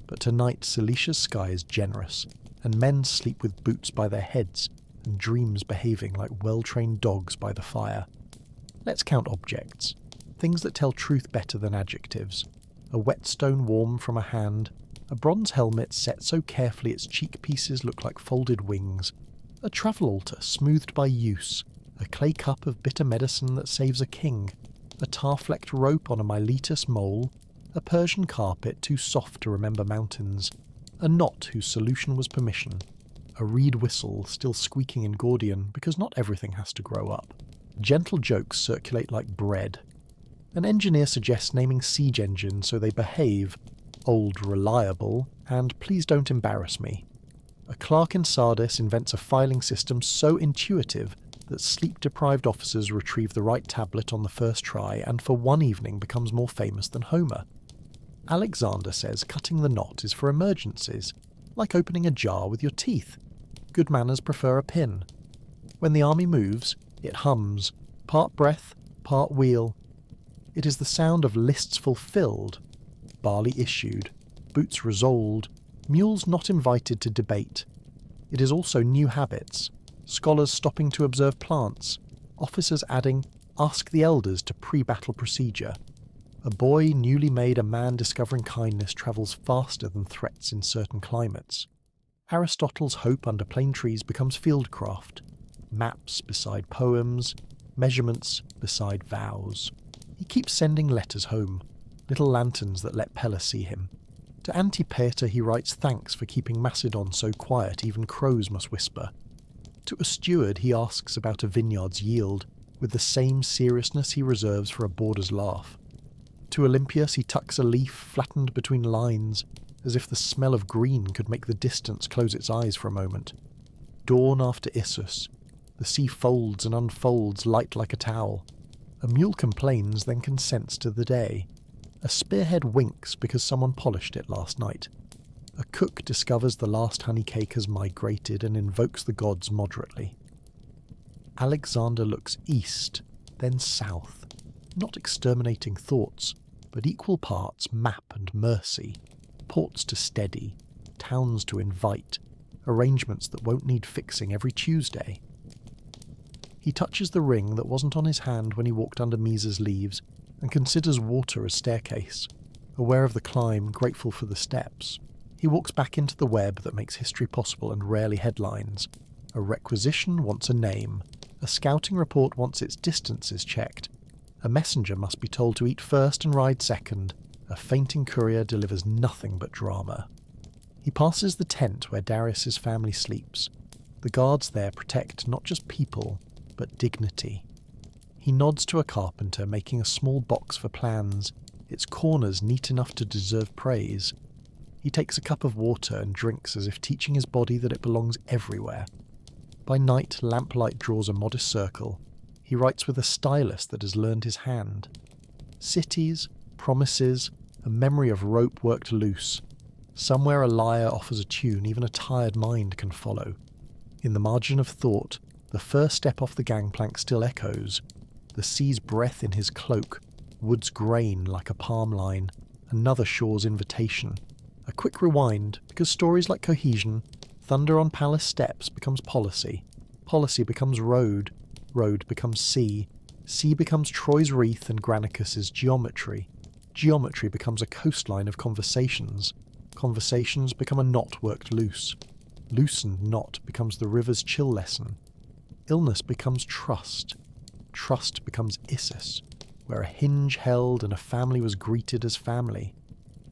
but tonight Cilicia's sky is generous, and men sleep with boots by their heads, and dreams behaving like well-trained dogs by the fire. Let's count objects, things that tell truth better than adjectives. A whetstone warm from a hand, a bronze helmet set so carefully its cheek pieces look like folded wings, a travel altar smoothed by use, a clay cup of bitter medicine that saves a king, a tar-flecked rope on a Miletus mole, a Persian carpet too soft to remember mountains, a knot whose solution was permission, a reed whistle still squeaking in Gordian because not everything has to grow up. Gentle jokes circulate like bread. An engineer suggests naming siege engines so they behave, old reliable, and please don't embarrass me. A clerk in Sardis invents a filing system so intuitive that sleep-deprived officers retrieve the right tablet on the first try and for one evening becomes more famous than Homer. Alexander says cutting the knot is for emergencies, like opening a jar with your teeth. Good manners prefer a pin. When the army moves, it hums, part breath, part wheel. It is the sound of lists fulfilled, barley issued, boots resolved, mules not invited to debate. It is also new habits, scholars stopping to observe plants, officers adding, ask the elders to pre-battle procedure. A boy newly made a man discovering kindness travels faster than threats in certain climates. Aristotle's hope under plane trees becomes fieldcraft, maps beside poems, measurements beside vows. He keeps sending letters home, little lanterns that let Pella see him. To Antipater he writes thanks for keeping Macedon so quiet even crows must whisper. To a steward he asks about a vineyard's yield, with the same seriousness he reserves for a boarder's laugh. To Olympias he tucks a leaf flattened between lines, as if the smell of green could make the distance close its eyes for a moment. Dawn after Issus. The sea folds and unfolds light like a towel. A mule complains, then consents to the day. A spearhead winks because someone polished it last night. A cook discovers the last honey cake has migrated and invokes the gods moderately. Alexander looks east, then south, not exterminating thoughts, but equal parts map and mercy, ports to steady, towns to invite, arrangements that won't need fixing every Tuesday. He touches the ring that wasn't on his hand when he walked under Mieza's leaves, and considers water as staircase, aware of the climb, grateful for the steps. He walks back into the web that makes history possible and rarely headlines. A requisition wants a name. A scouting report wants its distances checked. A messenger must be told to eat first and ride second. A fainting courier delivers nothing but drama. He passes the tent where Darius's family sleeps. The guards there protect not just people, but dignity. He nods to a carpenter making a small box for plans, its corners neat enough to deserve praise. He takes a cup of water and drinks as if teaching his body that it belongs everywhere. By night, lamplight draws a modest circle. He writes with a stylus that has learned his hand. Cities, promises, a memory of rope worked loose. Somewhere a lyre offers a tune even a tired mind can follow. In the margin of thought, the first step off the gangplank still echoes. The sea's breath in his cloak, wood's grain like a palm line, another shore's invitation. A quick rewind, because stories like cohesion, thunder on palace steps becomes policy. Policy becomes road. Road becomes sea. Sea becomes Troy's wreath and Granicus's geometry. Geometry becomes a coastline of conversations. Conversations become a knot worked loose. Loosened knot becomes the river's chill lesson. Illness becomes trust. Trust becomes Issus, where a hinge held and a family was greeted as family.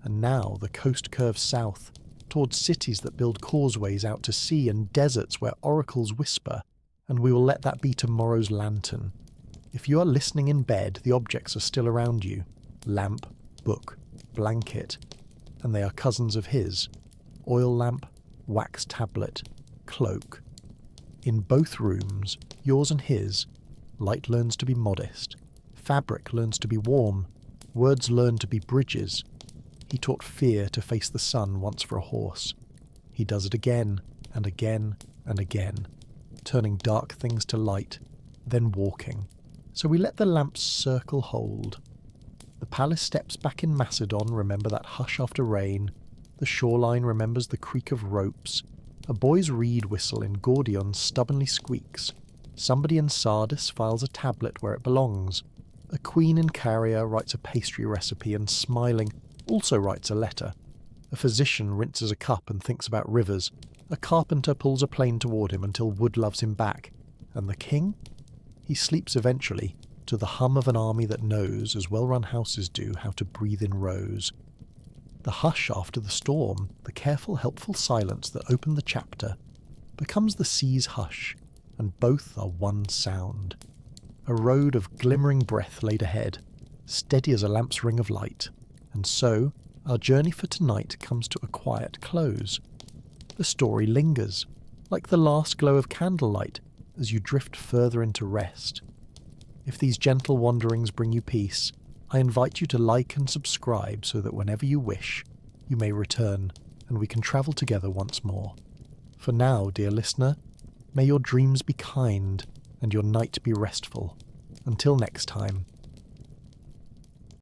And now the coast curves south, towards cities that build causeways out to sea and deserts where oracles whisper, and we will let that be tomorrow's lantern. If you are listening in bed, the objects are still around you. Lamp, book, blanket, and they are cousins of his. Oil lamp, wax tablet, cloak. In both rooms, yours and his, light learns to be modest. Fabric learns to be warm. Words learn to be bridges. He taught fear to face the sun once for a horse. He does it again, and again, and again, turning dark things to light, then walking. So we let the lamp's circle hold. The The palace steps back in Macedon remember that hush after rain, the shoreline remembers the creak of ropes, a boy's reed whistle in Gordion stubbornly squeaks, somebody in Sardis files a tablet where it belongs, a queen in Caria writes a pastry recipe and, smiling, also writes a letter, a physician rinses a cup and thinks about rivers, a carpenter pulls a plane toward him until wood loves him back, and the king? He sleeps eventually, to the hum of an army that knows, as well-run houses do, how to breathe in rows. The hush after the storm, the careful, helpful silence that opened the chapter, becomes the sea's hush, and both are one sound. A road of glimmering breath laid ahead, steady as a lamp's ring of light, and so our journey for tonight comes to a quiet close. The story lingers, like the last glow of candlelight, as you drift further into rest. If these gentle wanderings bring you peace, I invite you to like and subscribe so that whenever you wish, you may return and we can travel together once more. For now, dear listener, may your dreams be kind and your night be restful. Until next time.